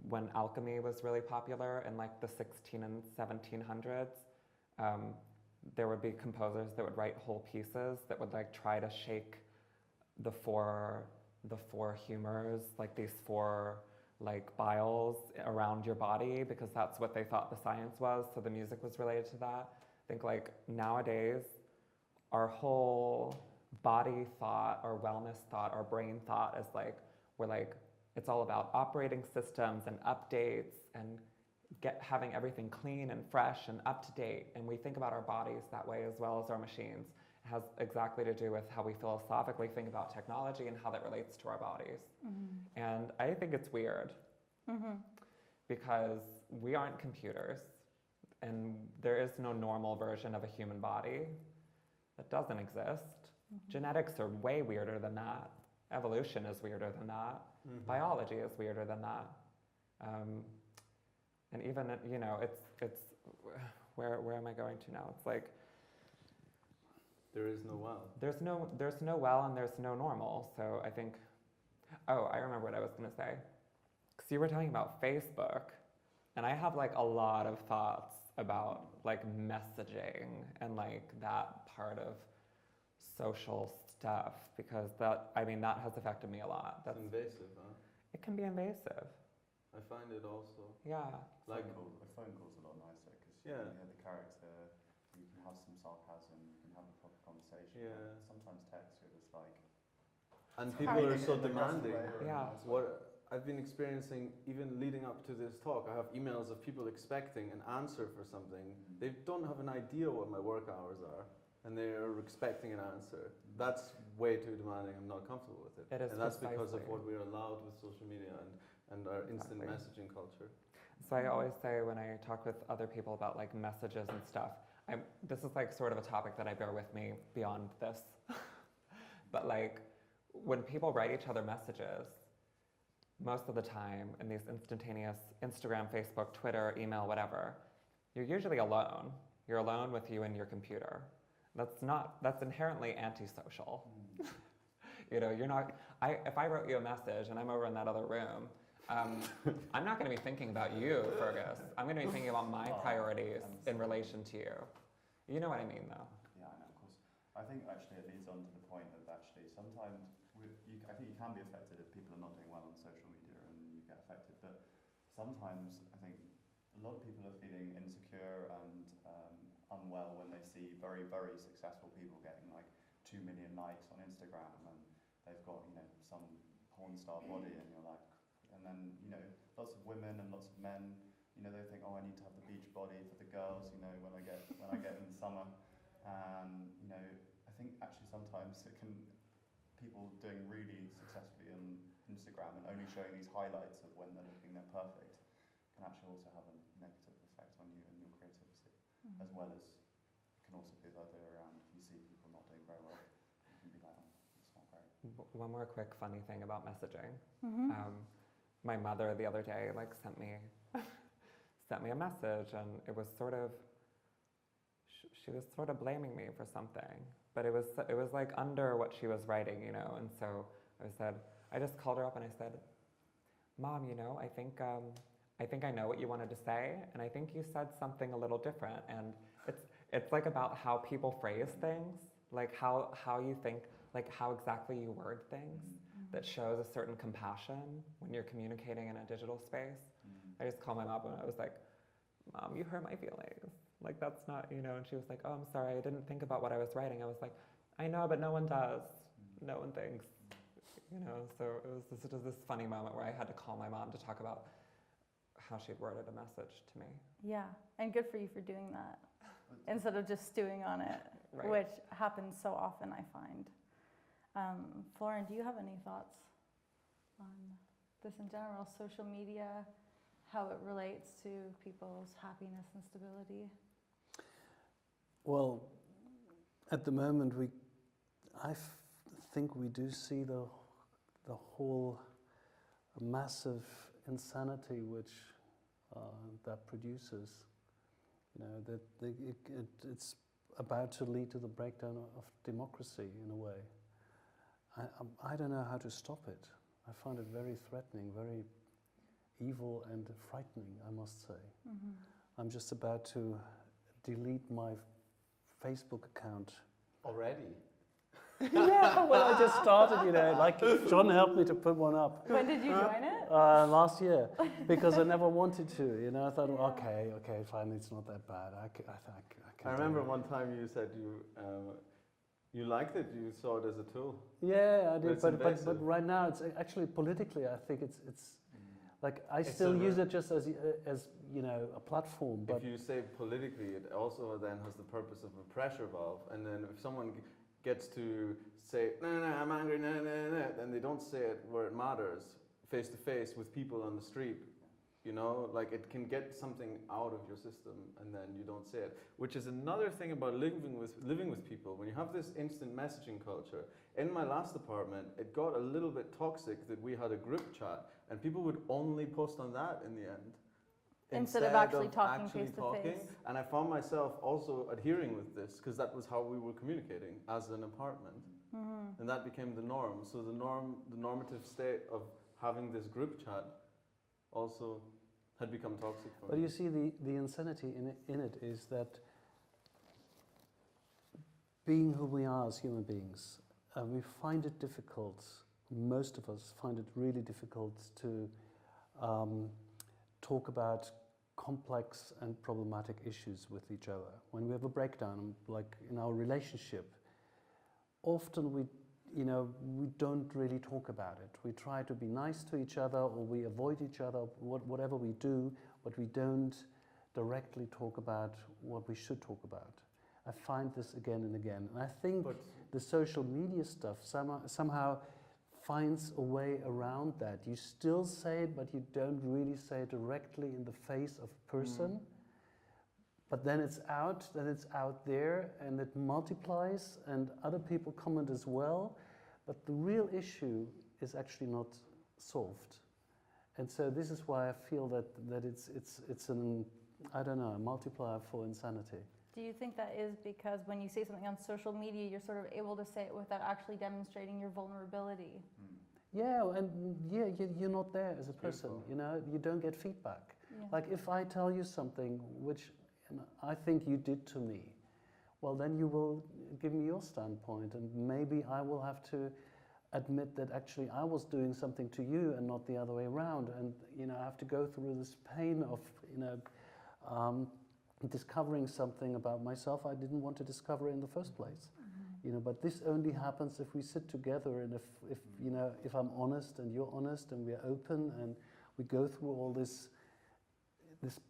when alchemy was really popular in like the 16 and 1700s, there would be composers that would write whole pieces that would like try to shake the four humors, like these four like biles around your body, because that's what they thought the science was, so the music was related to that. I think like nowadays, our whole body thought, our wellness thought, our brain thought is like, it's all about operating systems and updates and having everything clean and fresh and up to date. And we think about our bodies that way as well as our machines. It has exactly to do with how we philosophically think about technology and how that relates to our bodies. And I think it's weird because we aren't computers and there is no normal version of a human body. That doesn't exist. Genetics are way weirder than that. Evolution is weirder than that. Biology is weirder than that. And even, you know, it's where am I going to now? It's like, there is no well. There's no well and there's no normal. So I think, oh, I remember what I was going to say. Because you were talking about Facebook, and I have like a lot of thoughts about like messaging and like that part of social stuff, because that has affected me a lot. That's invasive, huh? It can be invasive. I find it also. Yeah. Like a phone call's a lot nicer because you can hear the character, you can have some sarcasm, you can have a proper conversation. Yeah. Sometimes text, you're just like. And people are so demanding. Yeah. What I've been experiencing, even leading up to this talk, I have emails of people expecting an answer for something. They don't have an idea what my work hours are, and they're expecting an answer. That's way too demanding. I'm not comfortable with it. It is, and that's because of precisely. what we're allowed with social media and our instant messaging culture. So I always say when I talk with other people about like messages and stuff, this is like sort of a topic that I bear with me beyond this. But like when people write each other messages, most of the time in these instantaneous Instagram, Facebook, Twitter, email, whatever, you're usually alone. You're alone with you and your computer. That's inherently antisocial. You know, if I wrote you a message and I'm over in that other room, I'm not going to be thinking about you, Fergus. I'm going to be thinking about my priorities in relation to you. You know what I mean, though? Yeah, I know, of course. I think actually it leads on to the point of actually sometimes I think you can be affected if people are not doing well on social media and you get affected. But sometimes I think a lot of people are feeling insecure and unwell when they see very, very successful people getting like 2 million likes on Instagram and they've got, you know, some porn star body and you're like, and then, you know, lots of women and lots of men, you know, they think, oh, I need to have the beach body for the girls, you know, when I get in the summer. And, you know, I think actually sometimes people doing really successfully on Instagram and only showing these highlights of when they're looking their perfect can actually also have a negative as well as it can also be the other way around. If you see people not doing very well, you can be like, oh, it's not great. One more quick funny thing about messaging. Mm-hmm. My mother the other day sent me a message, and it was sort of she was sort of blaming me for something, but it was like under what she was writing, And so I just called her up and I said, Mom, I think I know what you wanted to say, and I think you said something a little different. And it's like about how people phrase things, like how you think, like how exactly you word things, that shows a certain compassion when you're communicating in a digital space. I just called my mom and I was like, Mom, you hurt my feelings. Like, that's not, And she was like, oh, I'm sorry, I didn't think about what I was writing. I was like, I know, but no one does. No one thinks. So it was this funny moment where I had to call my mom to talk about how she'd worded a message to me. Yeah, and good for you for doing that instead of just stewing on it, Right. which happens so often, I find. Florin, do you have any thoughts on this in general, social media, how it relates to people's happiness and stability? Well, at the moment, I think we do see the whole massive insanity which that produces. It's about to lead to the breakdown of democracy in a way. I don't know how to stop it. I find it very threatening, very evil and frightening, I must say. Mm-hmm. I'm just about to delete my Facebook account. Already? Yeah, well, I just started, like John helped me to put one up When did you join it? last year, because I never wanted to, I thought, okay, fine, it's not that bad. I can I remember do it. one time you said you liked it, you saw it as a tool. Yeah, I But did, it's but invasive. right now it's actually politically, I think it's like I It's still a use ver- it just as a platform, but If you say politically, it also then has the purpose of a pressure valve. And then if someone gets to say, no, I'm angry, no, then they don't say it where it matters, face to face with people on the street. Like it can get something out of your system and then you don't say it. Which is another thing about living with people. When you have this instant messaging culture, in my last apartment, it got a little bit toxic that we had a group chat and people would only post on that in the end. Instead of actually talking face to face. And I found myself also adhering with this because that was how we were communicating as an apartment. Mm-hmm. And that became the norm. So the normative state of having this group chat also had become toxic for But me. you see, the insanity in it is that being who we are as human beings, we find it difficult, most of us find it really difficult to talk about complex and problematic issues with each other. When we have a breakdown, like in our relationship, often we don't really talk about it. We try to be nice to each other, or we avoid each other, whatever we do, but we don't directly talk about what we should talk about. I find this again and again. And I think the social media stuff somehow finds a way around that. You still say it, but you don't really say it directly in the face of a person. But then it's out there, and it multiplies, and other people comment as well. But the real issue is actually not solved. And so this is why I feel that it's an, I don't know, a multiplier for insanity. Do you think that is because when you say something on social media, you're sort of able to say it without actually demonstrating your vulnerability? Yeah, and you're not there as a person, you don't get feedback. Yeah. Like if I tell you something which I think you did to me, well then you will give me your standpoint, and maybe I will have to admit that actually I was doing something to you and not the other way around, and I have to go through this pain of discovering something about myself I didn't want to discover in the first place. But this only happens if we sit together, and if I'm honest and you're honest and we're open and we go through all this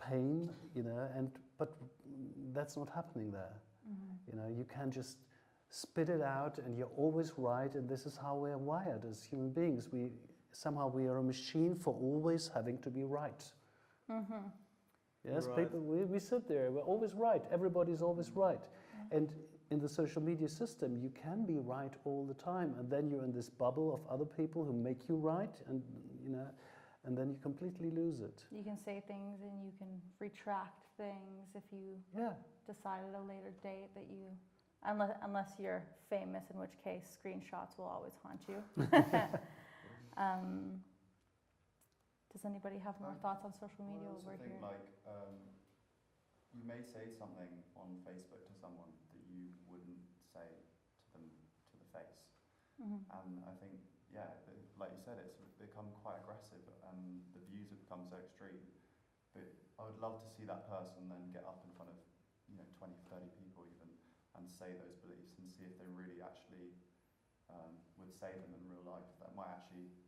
pain, but that's not happening there. You can just spit it out and you're always right, and this is how we're wired as human beings. We are a machine for always having to be right. Yes, Right. people, we sit there, we're always right. Everybody's always right. And in the social media system, you can be right all the time, and then you're in this bubble of other people who make you right, and and then you completely lose it. You can say things and you can retract things if you Yeah. decide at a later date that you, unless you're famous, in which case screenshots will always haunt you. Does anybody have more thoughts on social media Well, I also over think here? you may say something on Facebook to someone that you wouldn't say to them to the face. Mhm. And I think, like you said, it's become quite aggressive and the views have become so extreme. But I would love to see that person then get up in front of 20, 30 people even and say those beliefs and see if they really actually would say them in real life.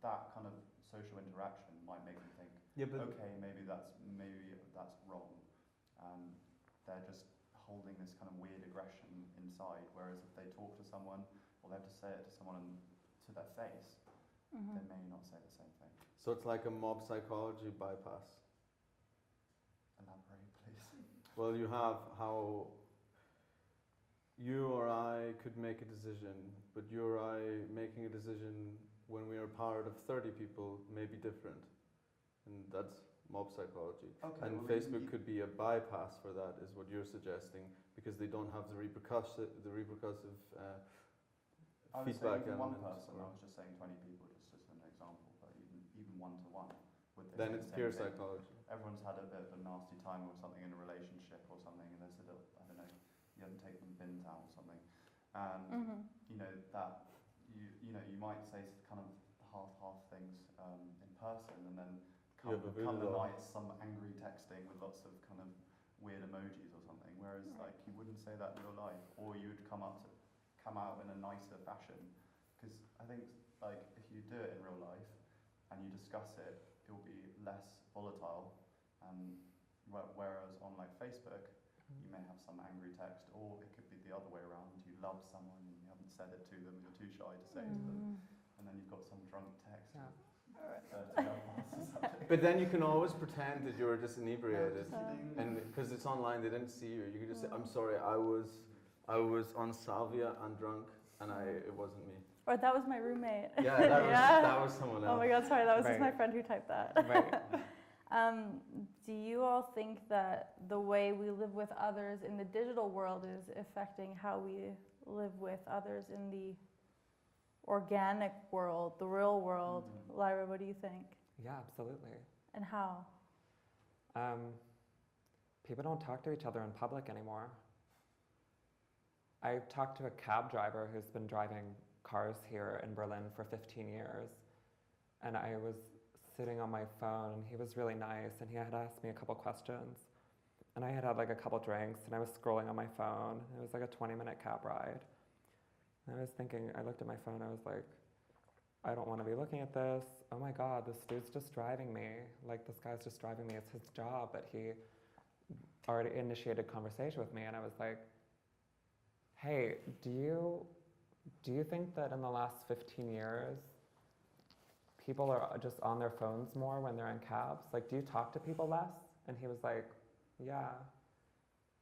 That kind of social interaction might make them think, Yeah, but okay, maybe that's wrong. And they're just holding this kind of weird aggression inside. Whereas if they talk to someone, or they have to say it to someone to their face, Mhm. they may not say the same thing. so it's like a mob psychology bypass. Elaborate, please. Well, you have how you or I could make a decision, but you or I making a decision when we are part of 30 people may be different. And that's mob psychology. Okay, And well, Facebook could be a bypass for that, is what you're suggesting, because they don't have the repercussive I was feedback saying one element. person. I was just saying 20 people, just as an example. But even one-to-one with this. Then it's same pure thing. psychology. Everyone's had a bit of a nasty time or something in a relationship or something, and they said, I don't know, you haven't taken the bins out or something, and Mhm. that you might say kind of half things in person, and then come but the really night some angry texting with lots of kind of weird emojis or something. Whereas like you wouldn't say that in real life, or you'd come out in a nicer fashion, because I think like if you do it in real life and you discuss it, it will be less volatile. And whereas on like Facebook, you may have some angry text, or it could be the other way around. You love someone and you haven't said it to them, you're too shy to say it to them, and then you've got some drunk text. Yeah. With 30 elbows or something. But then you can always pretend that you're just inebriated, No, just kidding. and because it's online, they didn't see you. You can just say, "I'm sorry, I was on salvia and drunk, and it wasn't me." Or that was my roommate. Yeah, that was someone else. Oh my god, sorry, that was just Right. my friend who typed that. Right. Do you all think that the way we live with others in the digital world is affecting how we live with others in the organic world, the real world? Lyra, what do you think? Yeah, absolutely. And how? People don't talk to each other in public anymore. I talked to a cab driver who's been driving cars here in Berlin for 15 years, and I was sitting on my phone, and he was really nice, and he had asked me a couple questions, and I had had like a couple drinks, and I was scrolling on my phone. It was like a 20-minute cab ride, and I was thinking, I looked at my phone, I was like, I don't want to be looking at this. Oh my God, this dude's just driving me. Like, this guy's just driving me. It's his job, but he already initiated conversation with me, and I was like, hey, do you think that in the last 15 years, people are just on their phones more when they're in cabs? Like, do you talk to people less? And he was like, yeah.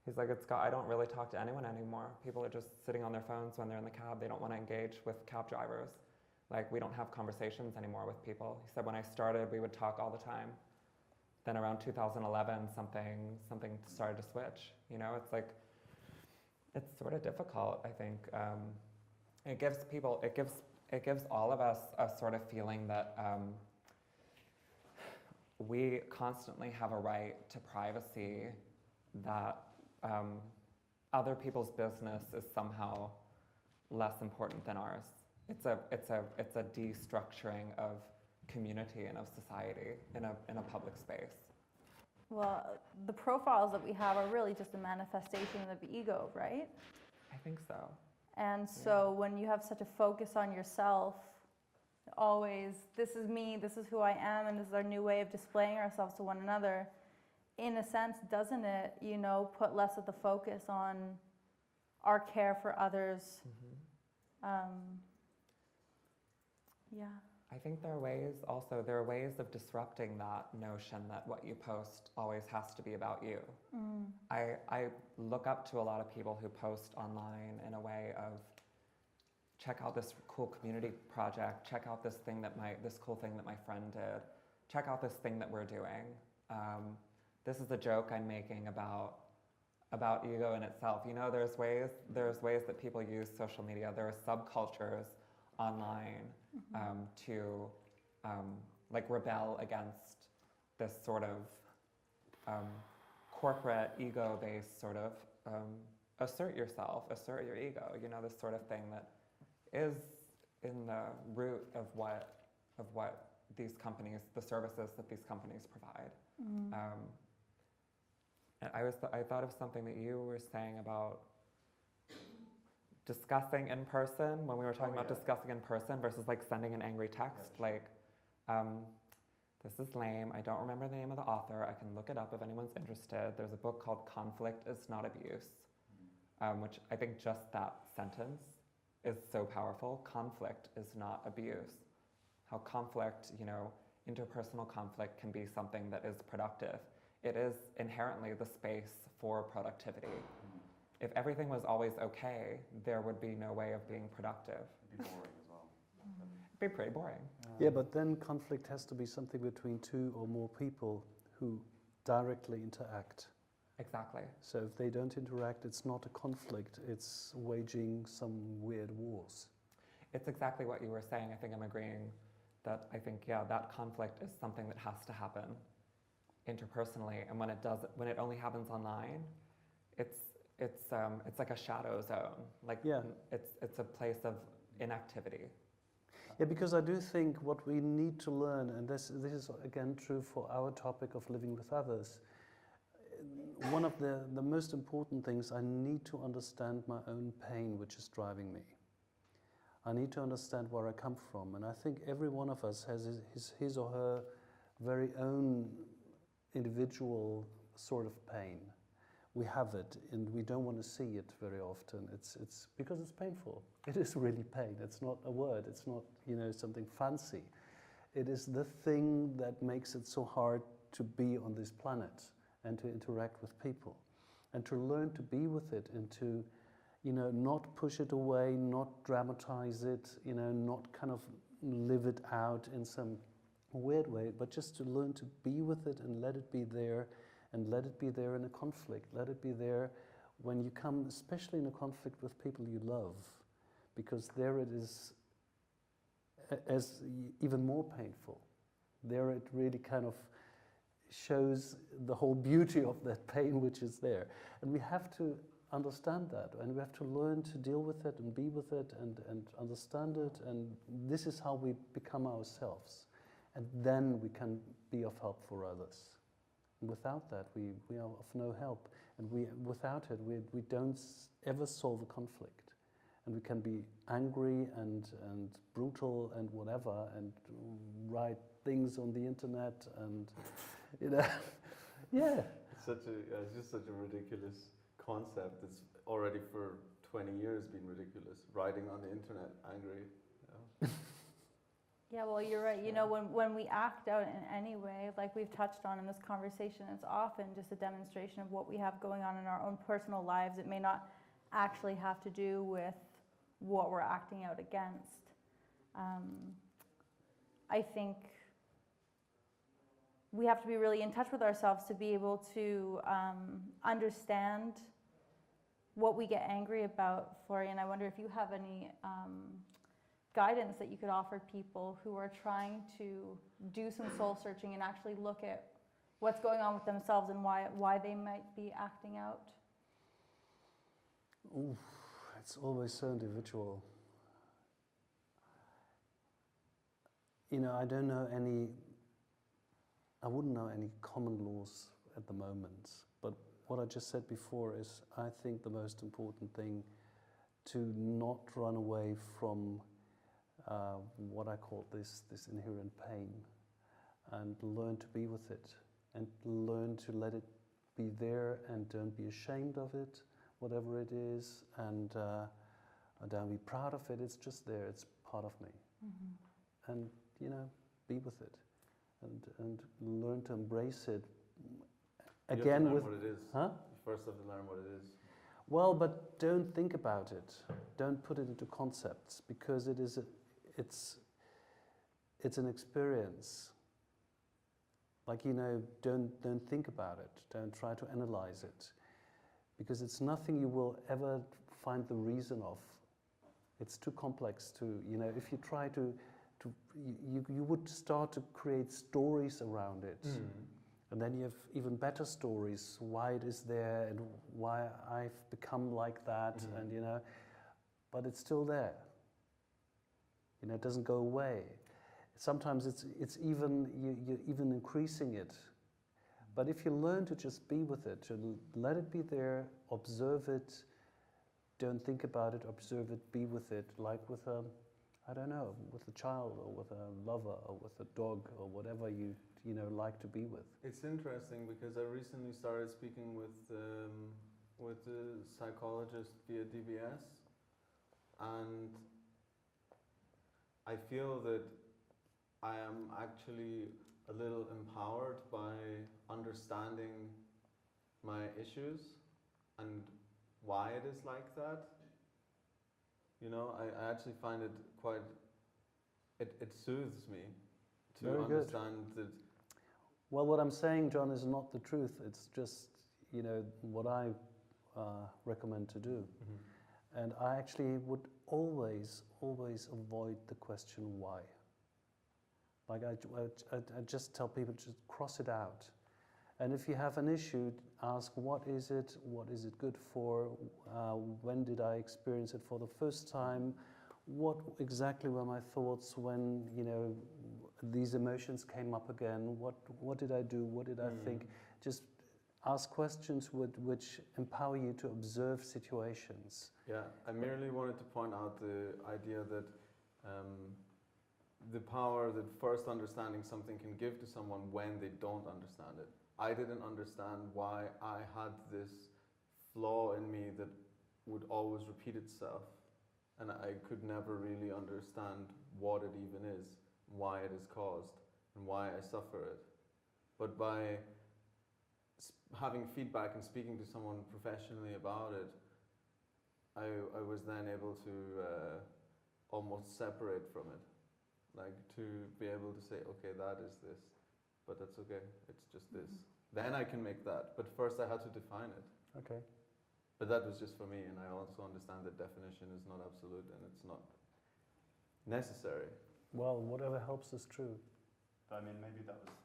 He's like, I don't really talk to anyone anymore. People are just sitting on their phones when they're in the cab. They don't want to engage with cab drivers. Like, we don't have conversations anymore with people. He said, when I started, we would talk all the time. Then around 2011, something started to switch. You know, it's like, it's sort of difficult, I think. It gives all of us a sort of feeling that we constantly have a right to privacy, that other people's business is somehow less important than ours. It's a destructuring of community and of society in a public space. Well, the profiles that we have are really just a manifestation of the ego, right? I think so. And so when you have such a focus on yourself, always, this is me, this is who I am, and this is our new way of displaying ourselves to one another, in a sense, doesn't it, put less of the focus on our care for others? Mm-hmm. Yeah. I think there are ways of disrupting that notion that what you post always has to be about you. I look up to a lot of people who post online in a way of, check out this cool community project, check out this cool thing that my friend did, check out this thing that we're doing. This is a joke I'm making about ego in itself. You know, there's ways that people use social media. There are subcultures online to like rebel against this sort of corporate ego-based sort of assert yourself, assert your ego. You know, this sort of thing that is in the root of what these companies, the services that these companies provide. And I thought of something that you were saying about discussing in person, when we were talking about discussing in person versus like sending an angry text. Like, this is lame, I don't remember the name of the author, I can look it up if anyone's interested. There's a book called Conflict is Not Abuse, which I think just that sentence is so powerful. Conflict is not abuse. How conflict, you know, interpersonal conflict can be something that is productive. It is inherently the space for productivity. If everything was always okay, there would be no way of being productive. It'd be boring as well. It'd be pretty boring. Yeah, but then conflict has to be something between two or more people who directly interact. Exactly. So if they don't interact, it's not a conflict, it's waging some weird wars. It's exactly what you were saying. I think I'm agreeing that that conflict is something that has to happen interpersonally, and when it only happens online, it's like a shadow zone. Like, it's a place of inactivity. Yeah, because I do think what we need to learn, and this is again true for our topic of living with others, one of the most important things, I need to understand my own pain which is driving me. I need to understand where I come from, and I think every one of us has his or her very own individual sort of pain. We have it, and we don't want to see it very often. It's because it's painful. It is really pain. It's not a word. It's not, you know, something fancy. It is the thing that makes it so hard to be on this planet and to interact with people, and to learn to be with it, and to, you know, not push it away, not dramatize it, you know, not kind of live it out in some weird way, but just to learn to be with it and let it be there, and let it be there in a conflict. Let it be there when you come, especially in a conflict with people you love, because there it is as even more painful. There it really kind of shows the whole beauty of that pain which is there. And we have to understand that, and we have to learn to deal with it and be with it and understand it, and this is how we become ourselves. And then we can be of help for others. And without that, we are of no help. And without it, we don't ever solve a conflict. And we can be angry and brutal and whatever, and write things on the internet, and, you know, yeah. It's just such a ridiculous concept. It's already for 20 years been ridiculous. Writing on the internet, angry. You know? Yeah, well, you're right. You know, when we act out in any way, like we've touched on in this conversation, it's often just a demonstration of what we have going on in our own personal lives. It may not actually have to do with what we're acting out against. I think we have to be really in touch with ourselves to be able to understand what we get angry about. Florian, I wonder if you have any guidance that you could offer people who are trying to do some soul searching and actually look at what's going on with themselves and why they might be acting out? Ooh, it's always so individual. You know, I wouldn't know any common laws at the moment, but what I just said before is, I think the most important thing to not run away from what I call this inherent pain, and learn to be with it, and learn to let it be there, and don't be ashamed of it, whatever it is, and don't be proud of it. It's just there. It's part of me. Mm-hmm. And be with it, and learn to embrace it. You Again, have to learn with what it is. huh? You first have to learn what it is. Well, but don't think about it. Don't put it into concepts, because it's an experience. Like, don't think about it. Don't try to analyze it, because it's nothing you will ever find the reason of. It's too complex to, if you try to you would start to create stories around it. And then you have even better stories, why it is there and why I've become like that, and but it's still there. It doesn't go away. Sometimes it's even you're even increasing it. But if you learn to just be with it, to let it be there, observe it, don't think about it, observe it, be with it, like with with a child or with a lover or with a dog or whatever you like to be with. It's interesting because I recently started speaking with a psychologist via DBS, and I feel that I am actually a little empowered by understanding my issues and why it is like that. I actually find it quite, it soothes me to Very good. understand that. Well, what I'm saying, John, is not the truth. It's just, what I recommend to do. And I actually would always avoid the question why. Like I just tell people to cross it out. And if you have an issue, ask what is it good for, when did I experience it for the first time, what exactly were my thoughts when, these emotions came up again, what did I do, what did I think? Just ask questions which empower you to observe situations. Yeah, I merely wanted to point out the idea that the power that first understanding something can give to someone when they don't understand it. I didn't understand why I had this flaw in me that would always repeat itself, and I could never really understand what it even is, why it is caused, and why I suffer it. But by having feedback and speaking to someone professionally about it, I was then able to almost separate from it, like to be able to say, okay, that is this, but that's okay, it's just this. Then I can make that, but first I had to define it. Okay. But that was just for me, and I also understand that definition is not absolute and it's not necessary. Well, whatever helps is true. But I mean, maybe that was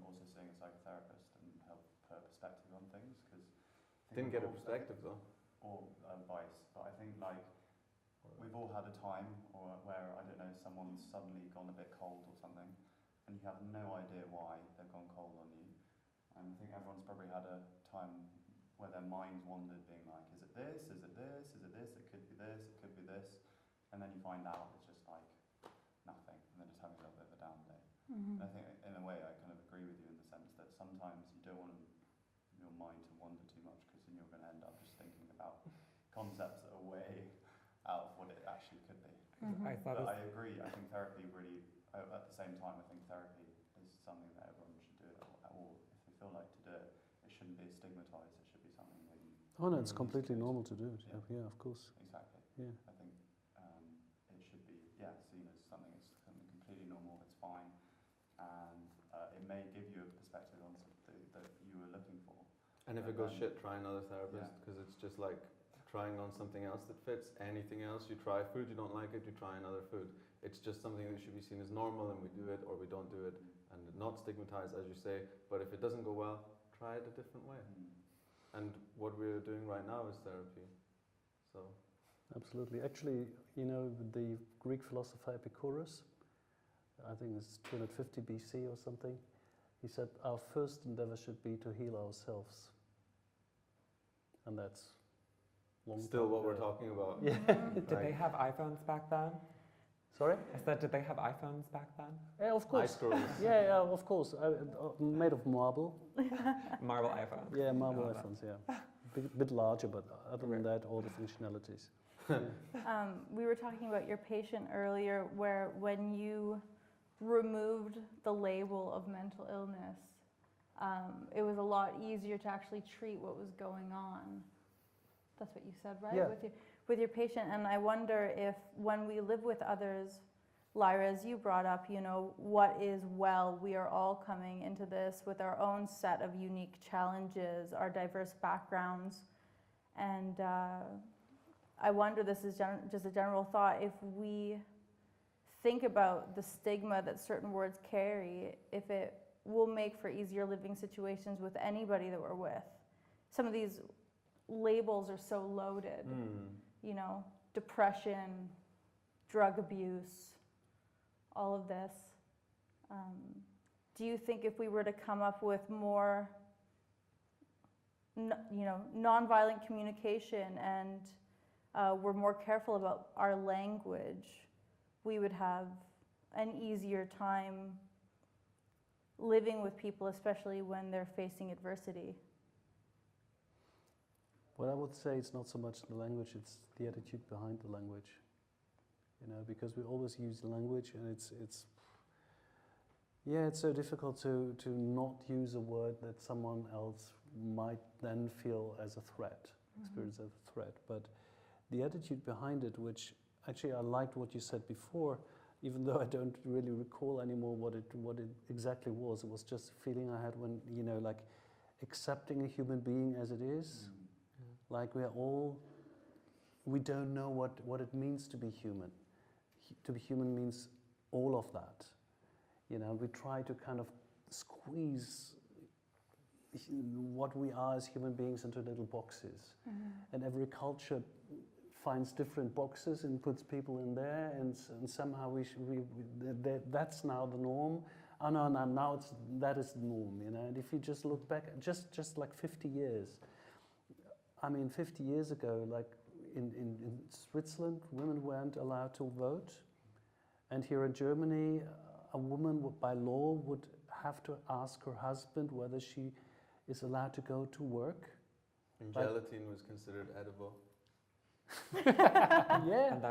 also seeing a psychotherapist and help her perspective on things, because Didn't get a perspective though. or advice. But I think we've all had a time where I don't know, someone's suddenly gone a bit cold or something, and you have no idea why they've gone cold on you. And I think everyone's probably had a time where their mind wandered, being like, is it this? Is it this? Is it this? It could be this. It could be this. And then you find out it's just like nothing, and then just having a little bit of a down day. And I think in a way I kind of agree with you in the sense that sometimes you don't want your mind to wander too much, because then you're going to end up just thinking about concepts that are way out of what it actually could be. I thought But I agree, I think therapy really, at the same time, I think therapy is something that everyone should do at all. If they feel like to do it, it shouldn't be stigmatised, it should be something that you... Oh no, it's completely normal to do it. Yeah, of course. Exactly. Yeah. I think it should be, seen as something completely normal, it's fine, and it may give you a perspective on something that you were looking for. And if it goes shit, try another therapist, because it's just like trying on something else that fits. Anything else, you try food, you don't like it, you try another food. It's just something that should be seen as normal, and we do it or we don't do it, and not stigmatized, as you say. But if it doesn't go well, try it a different way. And what we're doing right now is therapy. So Absolutely. Actually, the Greek philosopher Epicurus, I think it's 250 BC or something, he said our first endeavor should be to heal ourselves. And that's long still time what we're ago. talking about. Yeah. Did they have iPhones back then? Sorry? I said, did they have iPhones back then? Yeah, of course. iScrolls. Yeah, of course. Made of marble. Marble iPhones. Yeah, marble Oh, iPhones, yeah. Bit larger, but other than that, all the functionalities. Yeah. We were talking about your patient earlier, where when you removed the label of mental illness, it was a lot easier to actually treat what was going on. That's what you said, right? Yeah. With your patient. And I wonder if when we live with others, Lyra, as you brought up, you know, what is well, we are all coming into this with our own set of unique challenges, our diverse backgrounds. And I wonder, this is just a general thought, if we think about the stigma that certain words carry, if it will make for easier living situations with anybody that we're with. Some of these labels are so loaded, you know, depression, drug abuse, all of this. Do you think if we were to come up with more, you know, nonviolent communication and we're more careful about our language, we would have an easier time living with people, especially when they're facing adversity? Well, I would say it's not so much the language, it's the attitude behind the language. You know, because we always use language, and it's so difficult to not use a word that someone else might then feel as a threat, experience as a threat. But the attitude behind it, which actually I liked what you said before, even though I don't really recall anymore what it exactly was. It was just a feeling I had when, you know, like accepting a human being as it is. Like we don't know what it means to be human. To be human means all of that. You know, we try to kind of squeeze what we are as human beings into little boxes. And every culture finds different boxes and puts people in there, and somehow that's now the norm. Oh no, now that is the norm, you know. And if you just look back, just like 50 years, I mean, 50 years ago, like in Switzerland, women weren't allowed to vote, and here in Germany, a woman by law would have to ask her husband whether she is allowed to go to work. And gelatin was considered edible. Yeah. And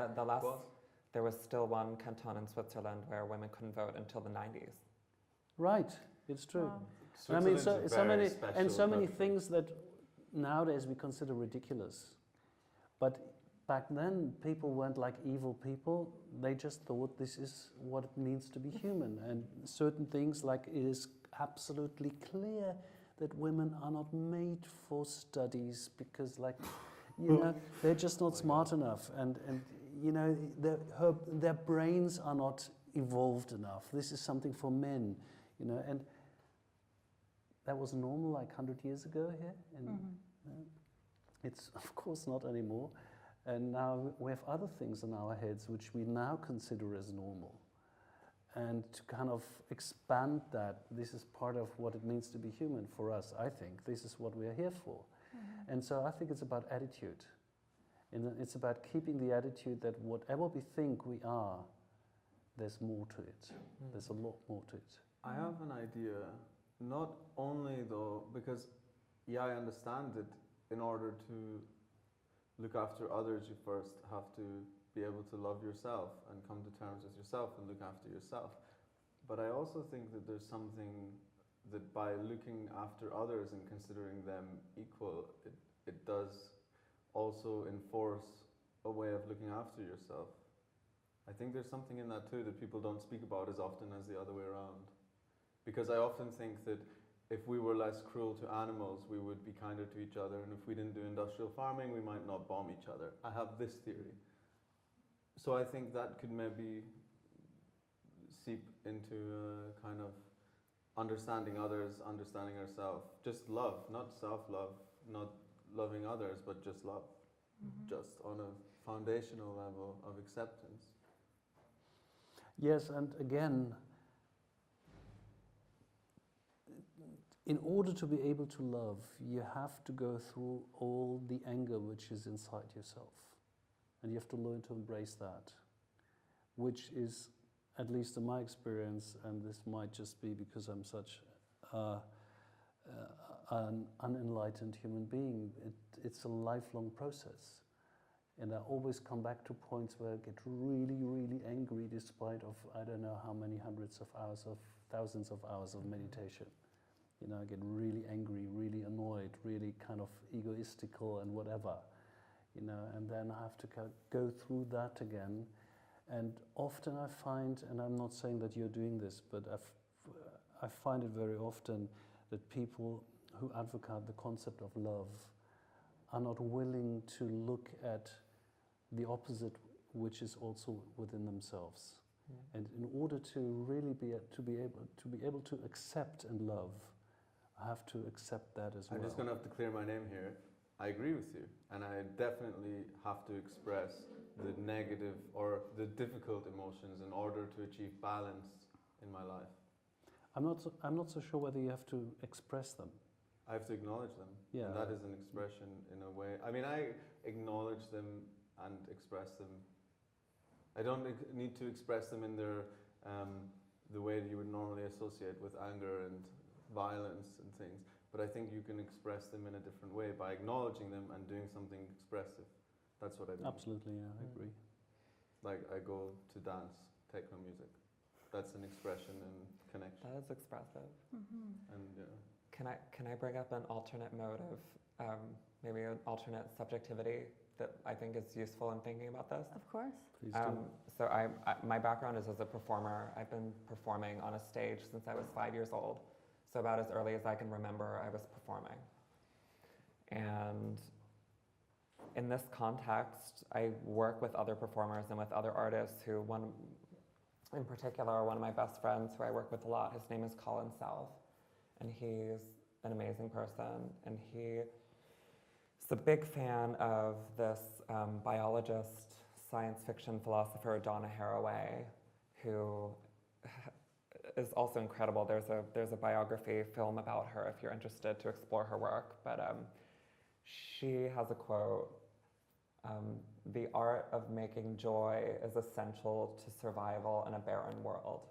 there was still one canton in Switzerland where women couldn't vote until the 90s. Right, it's true. Wow. And I mean, Switzerland's so a very many special so many country. things that nowadays we consider ridiculous, but back then people weren't like evil people. They just thought this is what it means to be human, and certain things, like it is absolutely clear that women are not made for studies because, like, you know, they're just not smart enough, and you know, their brains are not evolved enough. This is something for men, you know, and that was normal like 100 years ago here, and it's of course not anymore. And now we have other things in our heads which we now consider as normal. And to kind of expand that, this is part of what it means to be human for us, I think. This is what we are here for. And so I think it's about attitude. And it's about keeping the attitude that whatever we think we are, there's more to it. There's a lot more to it. I have an idea, not only though, because yeah, I understand that in order to look after others, you first have to be able to love yourself and come to terms with yourself and look after yourself. But I also think that there's something that by looking after others and considering them equal, it does also enforce a way of looking after yourself. I think there's something in that too that people don't speak about as often as the other way around. Because I often think that if we were less cruel to animals, we would be kinder to each other, and if we didn't do industrial farming, we might not bomb each other. I have this theory. So I think that could maybe seep into a kind of understanding others, understanding ourselves. Just love, not self-love, not loving others, but just love. Just on a foundational level of acceptance. Yes, and again, in order to be able to love, you have to go through all the anger which is inside yourself. And you have to learn to embrace that, which is, at least in my experience, and this might just be because I'm such an unenlightened human being, it's a lifelong process. And I always come back to points where I get really, really angry despite of I don't know how many hundreds of hours of thousands of hours of meditation. You know, I get really angry, really annoyed, really kind of egoistical and whatever. You know, and then I have to go through that again. And often I find, and I'm not saying that you're doing this, but I find it very often that people who advocate the concept of love are not willing to look at the opposite, which is also within themselves. And in order to really be able to accept and love, I have to accept that as well. I'm just going to have to clear my name here. I agree with you, and I definitely have to express the negative or the difficult emotions in order to achieve balance in my life. I'm not so sure whether you have to express them. I have to acknowledge them. Yeah. And that is an expression in a way. I mean, I acknowledge them and express them. I don't need to express them in their the way that you would normally associate with anger and violence and things. But I think you can express them in a different way by acknowledging them and doing something expressive. That's what I mean. Absolutely, yeah, I agree. Like I go to dance, techno music. That's an expression and connection. That is expressive. And Can I bring up an alternate mode of maybe an alternate subjectivity that I think is useful in thinking about this? Of course. Please do. So my background is as a performer. I've been performing on a stage since I was 5 years old. So about as early as I can remember, I was performing. And in this context, I work with other performers and with other artists who, one in particular, one of my best friends who I work with a lot, his name is Colin South. And he's an amazing person. And he's a big fan of this biologist, science fiction philosopher, Donna Haraway, who is also incredible. There's a biography film about her if you're interested to explore her work. But she has a quote, "The art of making joy is essential to survival in a barren world."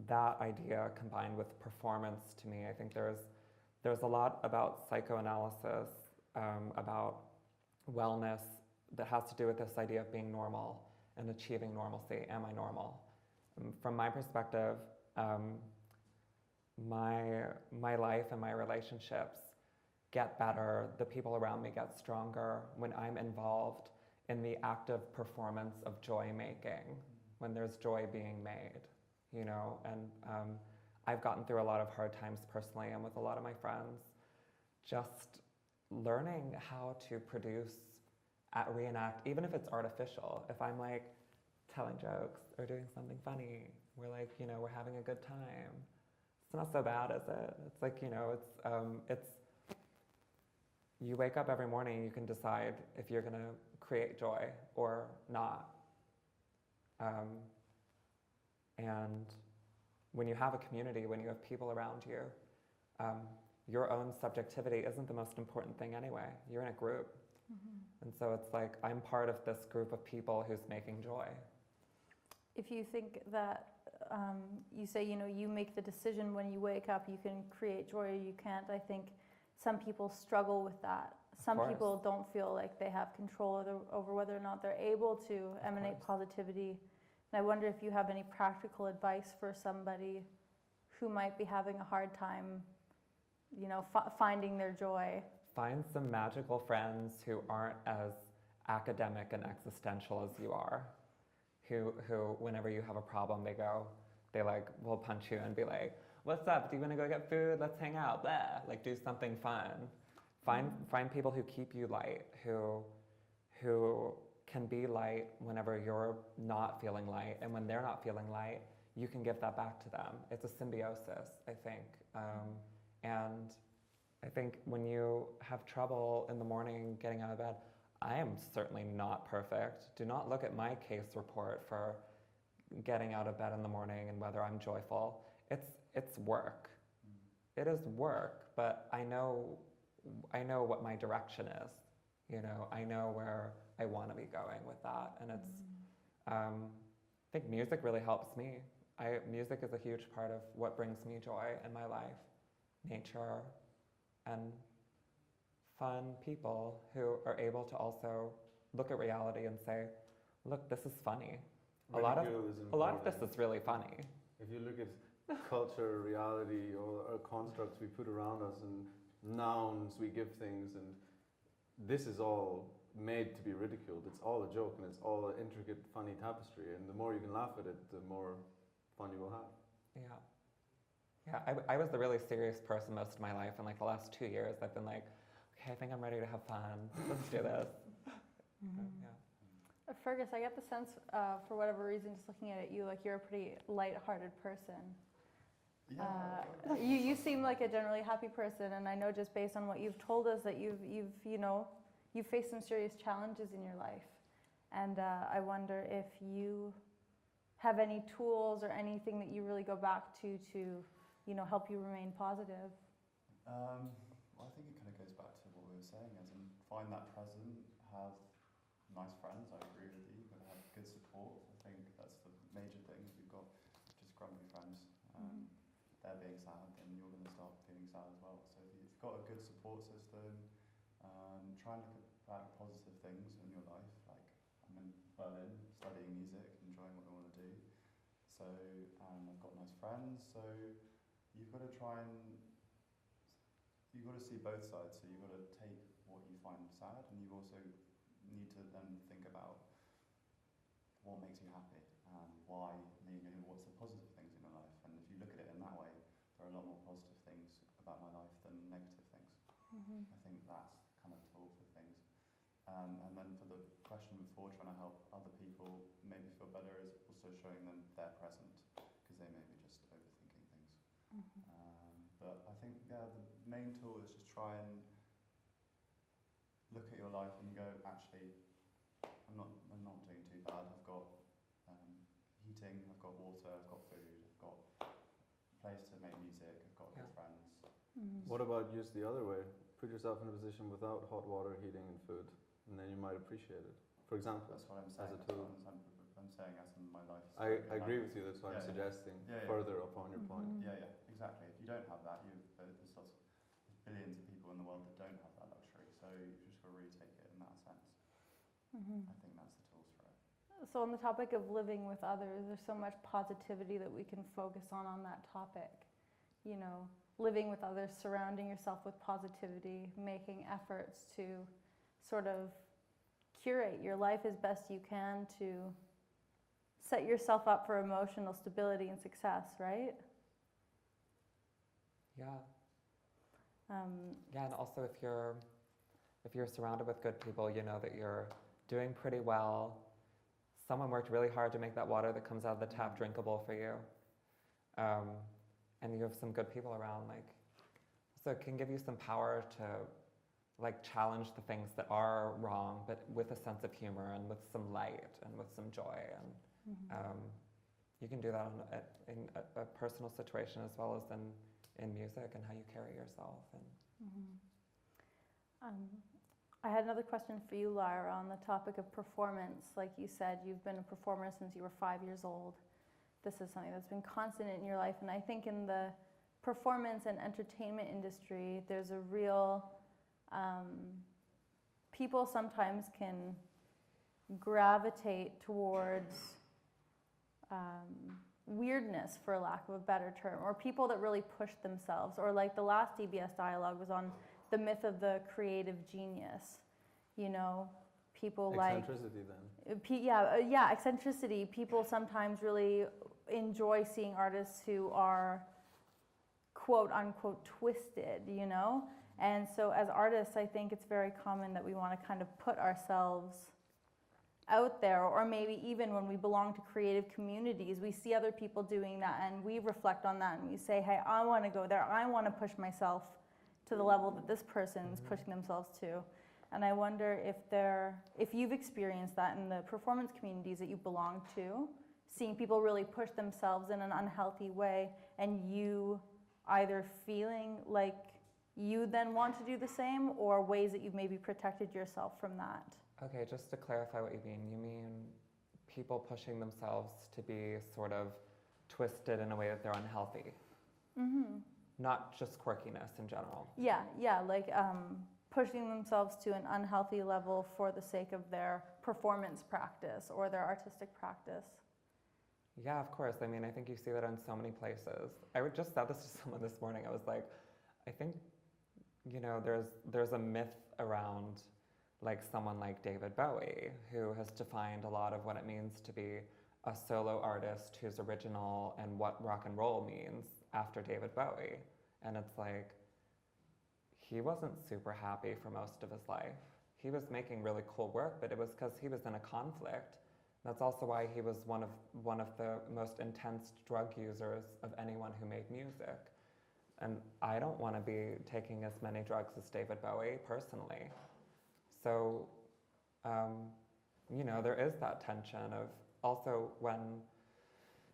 That idea combined with performance, to me, I think there's a lot about psychoanalysis, about wellness that has to do with this idea of being normal and achieving normalcy. Am I normal? From my perspective, my life and my relationships get better, the people around me get stronger when I'm involved in the active performance of joy making, when there's joy being made, you know, and I've gotten through a lot of hard times personally and with a lot of my friends, just learning how to produce, reenact, even if it's artificial. If I'm like telling jokes or doing something funny, we're like, you know, we're having a good time. It's not so bad, is it? It's like, you know, it's you wake up every morning, you can decide if you're gonna create joy or not. And when you have a community, when you have people around you, your own subjectivity isn't the most important thing anyway. You're in a group. And so it's like, I'm part of this group of people who's making joy. If you think that, you say, you know, you make the decision when you wake up, you can create joy or you can't, I think some people struggle with that. Some people don't feel like they have control over whether or not they're able to emanate positivity. And I wonder if you have any practical advice for somebody who might be having a hard time, you know, finding their joy. Find some magical friends who aren't as academic and existential as you are, who whenever you have a problem, they will punch you and be like, "What's up? Do you want to go get food? Let's hang out." Blah. Like, do something fun. Find people who keep you light, who can be light whenever you're not feeling light, and when they're not feeling light, you can give that back to them. It's a symbiosis, I think. And I think when you have trouble in the morning getting out of bed, I am certainly not perfect. Do not look at my case report for getting out of bed in the morning and whether I'm joyful. It's work. It is work, but I know what my direction is. You know, I know where I want to be going with that, and it's. I think music really helps me. Music is a huge part of what brings me joy in my life. Nature, and fun people who are able to also look at reality and say, look, this is funny. A lot of this is really funny. If you look at culture, reality, or constructs we put around us, and nouns we give things, and this is all made to be ridiculed. It's all a joke, and it's all an intricate, funny tapestry. And the more you can laugh at it, the more fun you will have. Yeah. Yeah, I was the really serious person most of my life, and like the last 2 years, I've been like, okay, I think I'm ready to have fun. Let's do this. Yeah. Fergus, I get the sense, for whatever reason, just looking at you, like you're a pretty light-hearted person. Yeah. You seem like a generally happy person, and I know just based on what you've told us that you've faced some serious challenges in your life, and I wonder if you have any tools or anything that you really go back to help you remain positive. Well, I think it kind of goes back to what we were saying, as in find that present, have nice friends. I agree with you, but have good support. I think that's the major thing. If you've got just grumpy friends, they're being sad, then you're going to start feeling sad as well. So if you've got a good support system, try and look at positive things in your life. Like I'm in Berlin studying music, enjoying what I want to do. So I've got nice friends. So you've got to you've got to see both sides. So you've got to take what you find sad, and you also need to then think about what makes you happy and why, what's the positive things in your life. And if you look at it in that way, there are a lot more positive things about my life than negative things. I think that's kind of tool for things. And then for the question before, trying to help other people maybe feel better is also showing them their present, because they may be just overthinking things. But I think, the main tool is just try and look at your life and go, actually, I'm not doing too bad. I've got heating, I've got water, I've got food, I've got a place to make music, I've got good friends. What about just the other way? Put yourself in a position without hot water, heating, and food, and then you might appreciate it. For example, That's what I'm saying. as a tool. I'm saying as in my life. I agree with you. That's why I'm Yeah, suggesting yeah. further upon your point. Yeah, exactly. If you don't have that, there's billions of people in the world that don't have that luxury. So you've just got to really take it in that sense. I think that's the tools for it. So on the topic of living with others, there's so much positivity that we can focus on that topic. Living with others, surrounding yourself with positivity, making efforts to sort of curate your life as best you can to set yourself up for emotional stability and success, right? Yeah. Yeah, and also if you're surrounded with good people, you know that you're doing pretty well. Someone worked really hard to make that water that comes out of the tap drinkable for you. And you have some good people around, so it can give you some power to challenge the things that are wrong, but with a sense of humor and with some light and with some joy. And you can do that in a personal situation as well as in music and how you carry yourself. And I had another question for you, Lyra, on the topic of performance. Like you said, you've been a performer since you were 5 years old. This is something that's been constant in your life, and I think in the performance and entertainment industry, there's a real, people sometimes can gravitate towards weirdness, for lack of a better term, or people that really push themselves, or like the last DBS dialogue was on the myth of the creative genius, people Eccentricity then. yeah, eccentricity. People sometimes really enjoy seeing artists who are quote unquote twisted, And so as artists, I think it's very common that we want to kind of put ourselves out there, or maybe even when we belong to creative communities, we see other people doing that and we reflect on that and we say, hey, I want to go there. I want to push myself to the level that this person is pushing themselves to. And I wonder if you've experienced that in the performance communities that you belong to, seeing people really push themselves in an unhealthy way, and you either feeling like you then want to do the same, or ways that you've maybe protected yourself from that. okay, just to clarify what you mean people pushing themselves to be sort of twisted in a way that they're unhealthy. Not just quirkiness in general. Yeah, like pushing themselves to an unhealthy level for the sake of their performance practice or their artistic practice. Yeah, of course. I mean, I think you see that in so many places. I would just said this to someone this morning. I was like, I think, you know, there's a myth around like someone like David Bowie, who has defined a lot of what it means to be a solo artist who's original and what rock and roll means after David Bowie. And it's like, he wasn't super happy for most of his life. He was making really cool work, but it was because he was in a conflict. That's also why he was one of the most intense drug users of anyone who made music. And I don't want to be taking as many drugs as David Bowie personally. So, you know, there is that tension of also when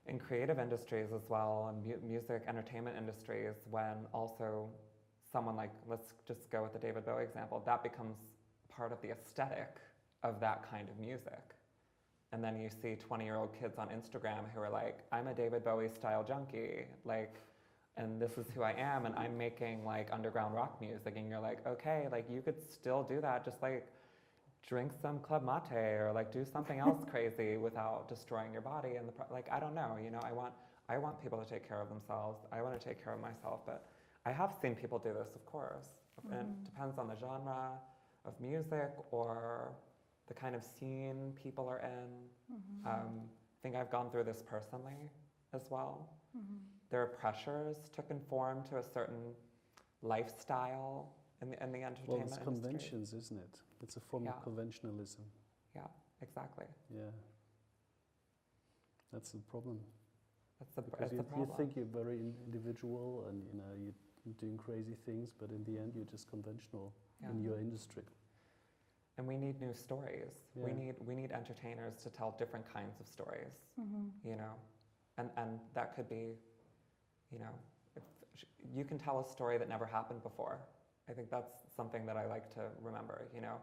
in creative industries as well, and music, entertainment industries, when also someone like, let's just go with the David Bowie example, that becomes part of the aesthetic of that kind of music. And then you see 20-year-old kids on Instagram who are like, I'm a David Bowie style junkie, like, and this is who I am, and I'm making like underground rock music, and you're like, okay, like you could still do that, just like drink some club mate or like do something else crazy without destroying your body. And like, I don't know, you know, I want people to take care of themselves. I want to take care of myself, but I have seen people do this, of course. And it depends on the genre of music or the kind of scene people are in. I think I've gone through this personally as well. There are pressures to conform to a certain lifestyle in the entertainment Well, it's industry. conventions, isn't it? It's a form of conventionalism. Yeah, exactly. Yeah. That's the problem. That's the Because problem. you think you're very individual and, you know, you're doing crazy things, but in the end you're just conventional in your industry. And we need new stories. Yeah. We need entertainers to tell different kinds of stories, you know, and that could be, you know, you can tell a story that never happened before. I think that's something that I like to remember, you know.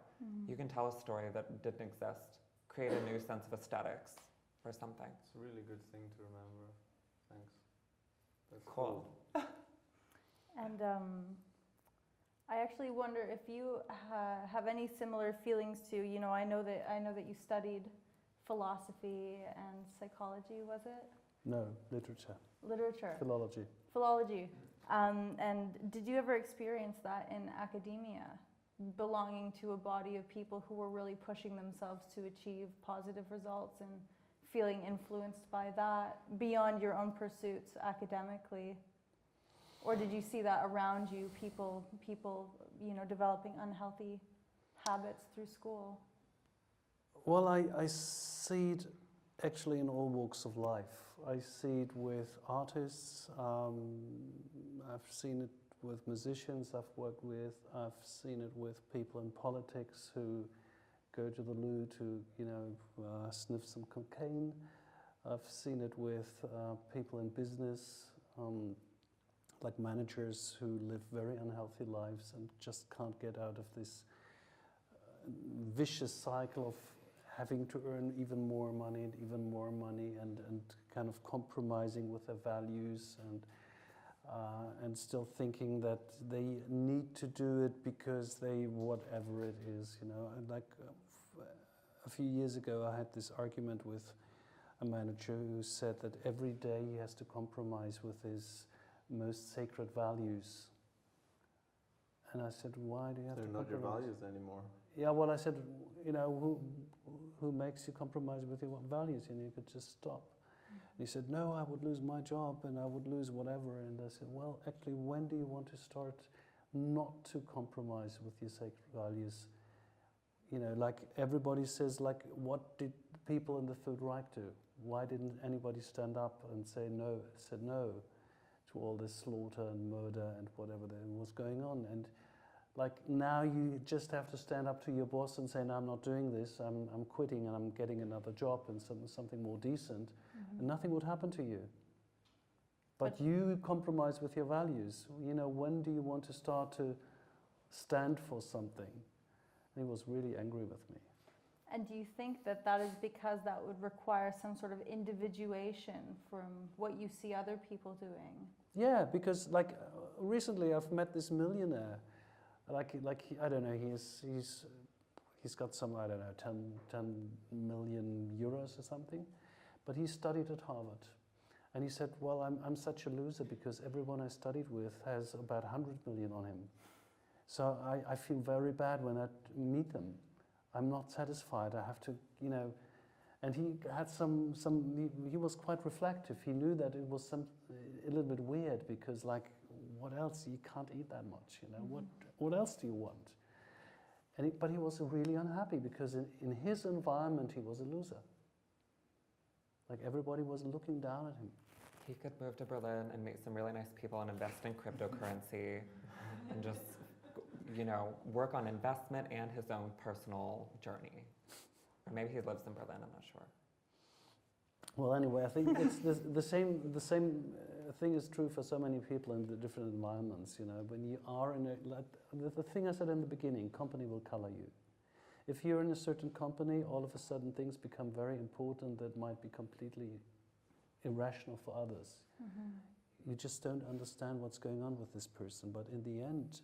You can tell a story that didn't exist, create a new sense of aesthetics or something. It's a really good thing to remember. Thanks. That's Cool. And I actually wonder if you have any similar feelings to, you know, I know that you studied philosophy and psychology, was it? No, literature. Literature. Philology. Philology. And did you ever experience that in academia, belonging to a body of people who were really pushing themselves to achieve positive results and feeling influenced by that beyond your own pursuits academically? Or did you see that around you, people, you know, developing unhealthy habits through school? Well, I see it actually in all walks of life. I see it with artists, I've seen it with musicians I've worked with, I've seen it with people in politics who go to the loo to, you know, sniff some cocaine. I've seen it with people in business, like managers who live very unhealthy lives and just can't get out of this vicious cycle of having to earn even more money and kind of compromising with their values and still thinking that they need to do it because they, whatever it is, you know. And like a few years ago I had this argument with a manager who said that every day he has to compromise with his most sacred values. And I said, why do you have to compromise? They're not your values anymore. Yeah, well, I said, you know, who makes you compromise with your values? And you could just stop. And he said, no, I would lose my job and I would lose whatever. And I said, well, actually, when do you want to start not to compromise with your sacred values? You know, like everybody says, like, what did people in the Third Reich do? Why didn't anybody stand up and say no, said no to all this slaughter and murder and whatever that was going on? And like now you just have to stand up to your boss and say, no, I'm not doing this, I'm quitting and I'm getting another job and something more decent, and nothing would happen to you. But you compromise with your values. You know, when do you want to start to stand for something? And he was really angry with me. And do you think that that is because that would require some sort of individuation from what you see other people doing? Yeah, because like recently I've met this millionaire I don't know, he's got some, I don't know, 10 million euros or something, but he studied at Harvard. And he said, well, I'm such a loser because everyone I studied with has about 100 million on him. So I feel very bad when I meet them. I'm not satisfied. I have to, and he had he was quite reflective. He knew that it was a little bit weird because, like, what else? You can't eat that much, What else do you want? But he was really unhappy because in his environment he was a loser. Like, everybody was looking down at him. He could move to Berlin and meet some really nice people and invest in cryptocurrency and just, work on investment and his own personal journey. Or maybe he lives in Berlin, I'm not sure. Well, anyway, I think it's the same thing is true for so many people in the different environments, When you are in the thing I said in the beginning, company will color you. If you're in a certain company, all of a sudden things become very important that might be completely irrational for others. You just don't understand what's going on with this person, but in the end,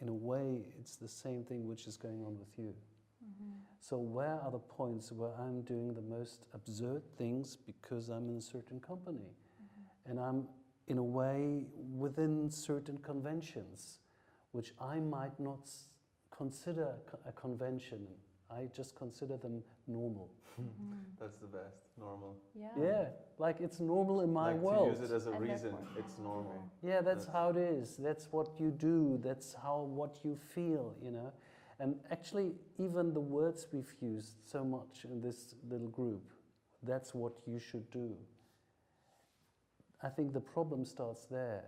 in a way, it's the same thing which is going on with you. So where are the points where I'm doing the most absurd things because I'm in a certain company? And I'm, in a way, within certain conventions, which I might not consider a convention. I just consider them normal. That's the best, normal. Yeah, like it's normal in my world. To use it as a reason, it's normal. Yeah, that's how it is. That's what you do. That's what you feel, And actually, even the words we've used so much in this little group, that's what you should do. I think the problem starts there.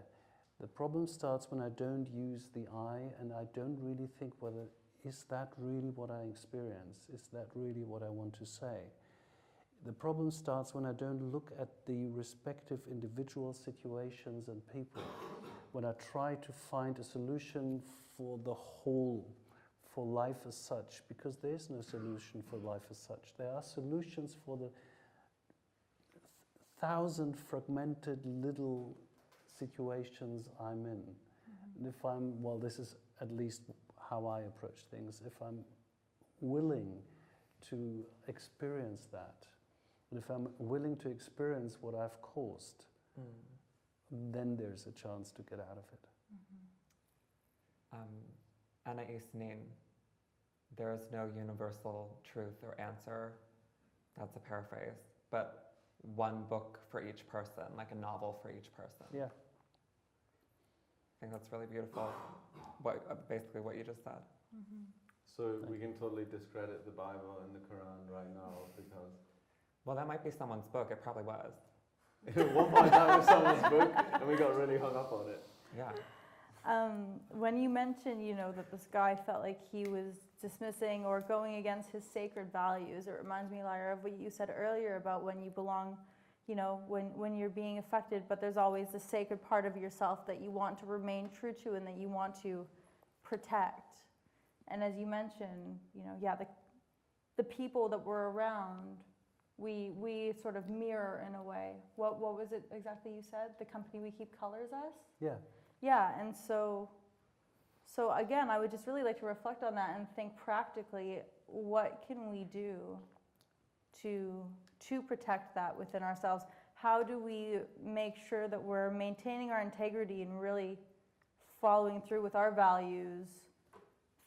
The problem starts when I don't use the I and I don't really think whether, is that really what I experience? Is that really what I want to say? The problem starts when I don't look at the respective individual situations and people, when I try to find a solution for the whole, for life as such, because there is no solution for life as such. There are solutions for the 1,000 fragmented little situations I'm in. And if this is at least how I approach things, if I'm willing to experience that, and if I'm willing to experience what I've caused, then there's a chance to get out of it. Anna Isnin, there is no universal truth or answer. That's a paraphrase. But one book for each person, like a novel for each person. Yeah. I think that's really beautiful, basically what you just said. So we can totally discredit the Bible and the Quran right now because... Well, that might be someone's book. It probably was. At one point that was someone's book and we got really hung up on it. Yeah. When you mentioned, that this guy felt like he was dismissing or going against his sacred values, it reminds me, Lyra, of what you said earlier about when you belong, when you're being affected, but there's always the sacred part of yourself that you want to remain true to and that you want to protect. And as you mentioned, the people that we're around, we sort of mirror in a way. What was it exactly you said? The company we keep colors us? Yeah. Yeah, and so again, I would just really like to reflect on that and think practically, what can we do to protect that within ourselves? How do we make sure that we're maintaining our integrity and really following through with our values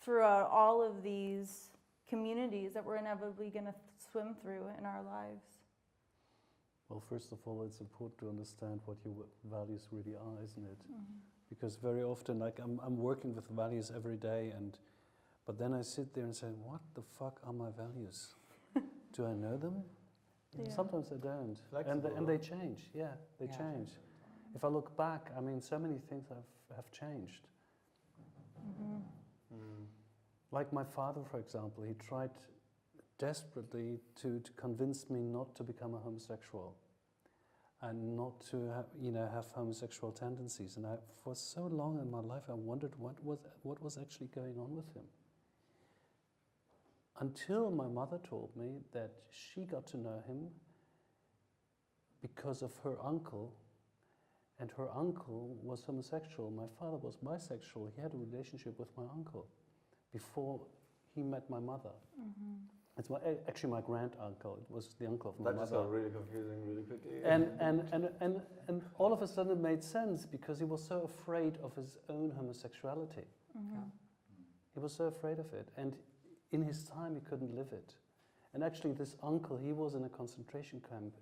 throughout all of these communities that we're inevitably going to swim through in our lives? Well, first of all, it's important to understand what your values really are, isn't it? Because very often, like I'm working with values every day, but then I sit there and say, what the fuck are my values? Do I know them? Yeah. Sometimes I don't. Flexible, And they change. Yeah, they change. If I look back, so many things have changed. Like my father, for example, he tried desperately to convince me not to become a homosexual and not to have homosexual tendencies. And for so long in my life, I wondered what was actually going on with him. Until my mother told me that she got to know him because of her uncle, and her uncle was homosexual. My father was bisexual. He had a relationship with my uncle before he met my mother. It's actually my grand uncle. It was the uncle of my That just mother. got really confusing really quickly. And all of a sudden it made sense because he was so afraid of his own homosexuality. Yeah. He was so afraid of it. And in his time, he couldn't live it. And actually, this uncle, he was in a concentration camp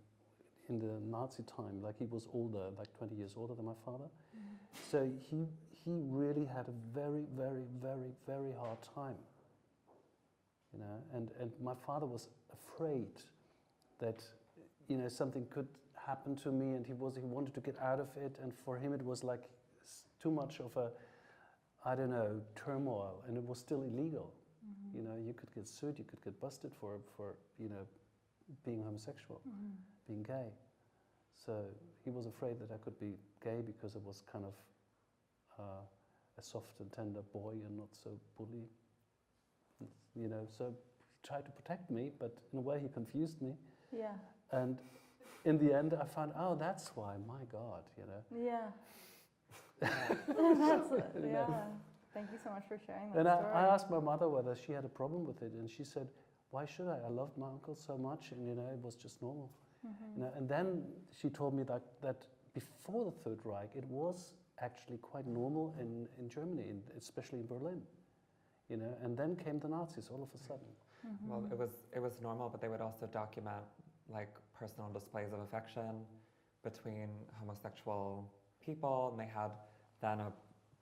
in the Nazi time. Like, he was older, like 20 years older than my father. So he really had a very, very, very, very hard time. You know, and my father was afraid that, you know, something could happen to me, and he wanted to get out of it. And for him, it was like too much of a, I don't know, turmoil, and it was still illegal. You know, you could get sued, you could get busted for you know, being homosexual, being gay. So he was afraid that I could be gay because I was kind of a soft and tender boy and not so bully. You know, so he tried to protect me, but in a way he confused me. Yeah. And in the end, I found, oh, that's why. My God, you know. Yeah. Yeah. Thank you so much for sharing that And story. I asked my mother whether she had a problem with it, and she said, "Why should I? I loved my uncle so much, and you know, it was just normal." You know, and then she told me that before the Third Reich, it was actually quite normal in Germany, especially in Berlin. You know, and then came the Nazis all of a sudden. Well, it was normal, but they would also document like personal displays of affection between homosexual people, and they had then a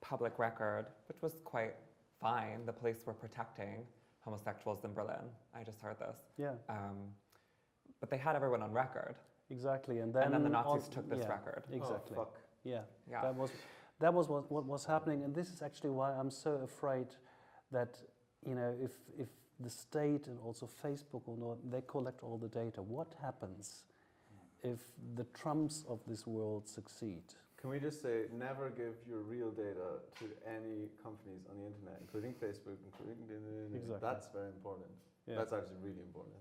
public record, which was quite fine. The police were protecting homosexuals in Berlin. I just heard this. Yeah, But they had everyone on record. exactly. And then the Nazis on- took this yeah, record. Exactly. Oh, fuck. Yeah. Yeah. That was what was happening, and this is actually why I'm so afraid that, you know, if the state and also Facebook or not, they collect all the data. What happens if the Trumps of this world succeed? Can we just say, never give your real data to any companies on the internet, including Facebook, including Exactly. That's very important. Yeah. That's actually really important.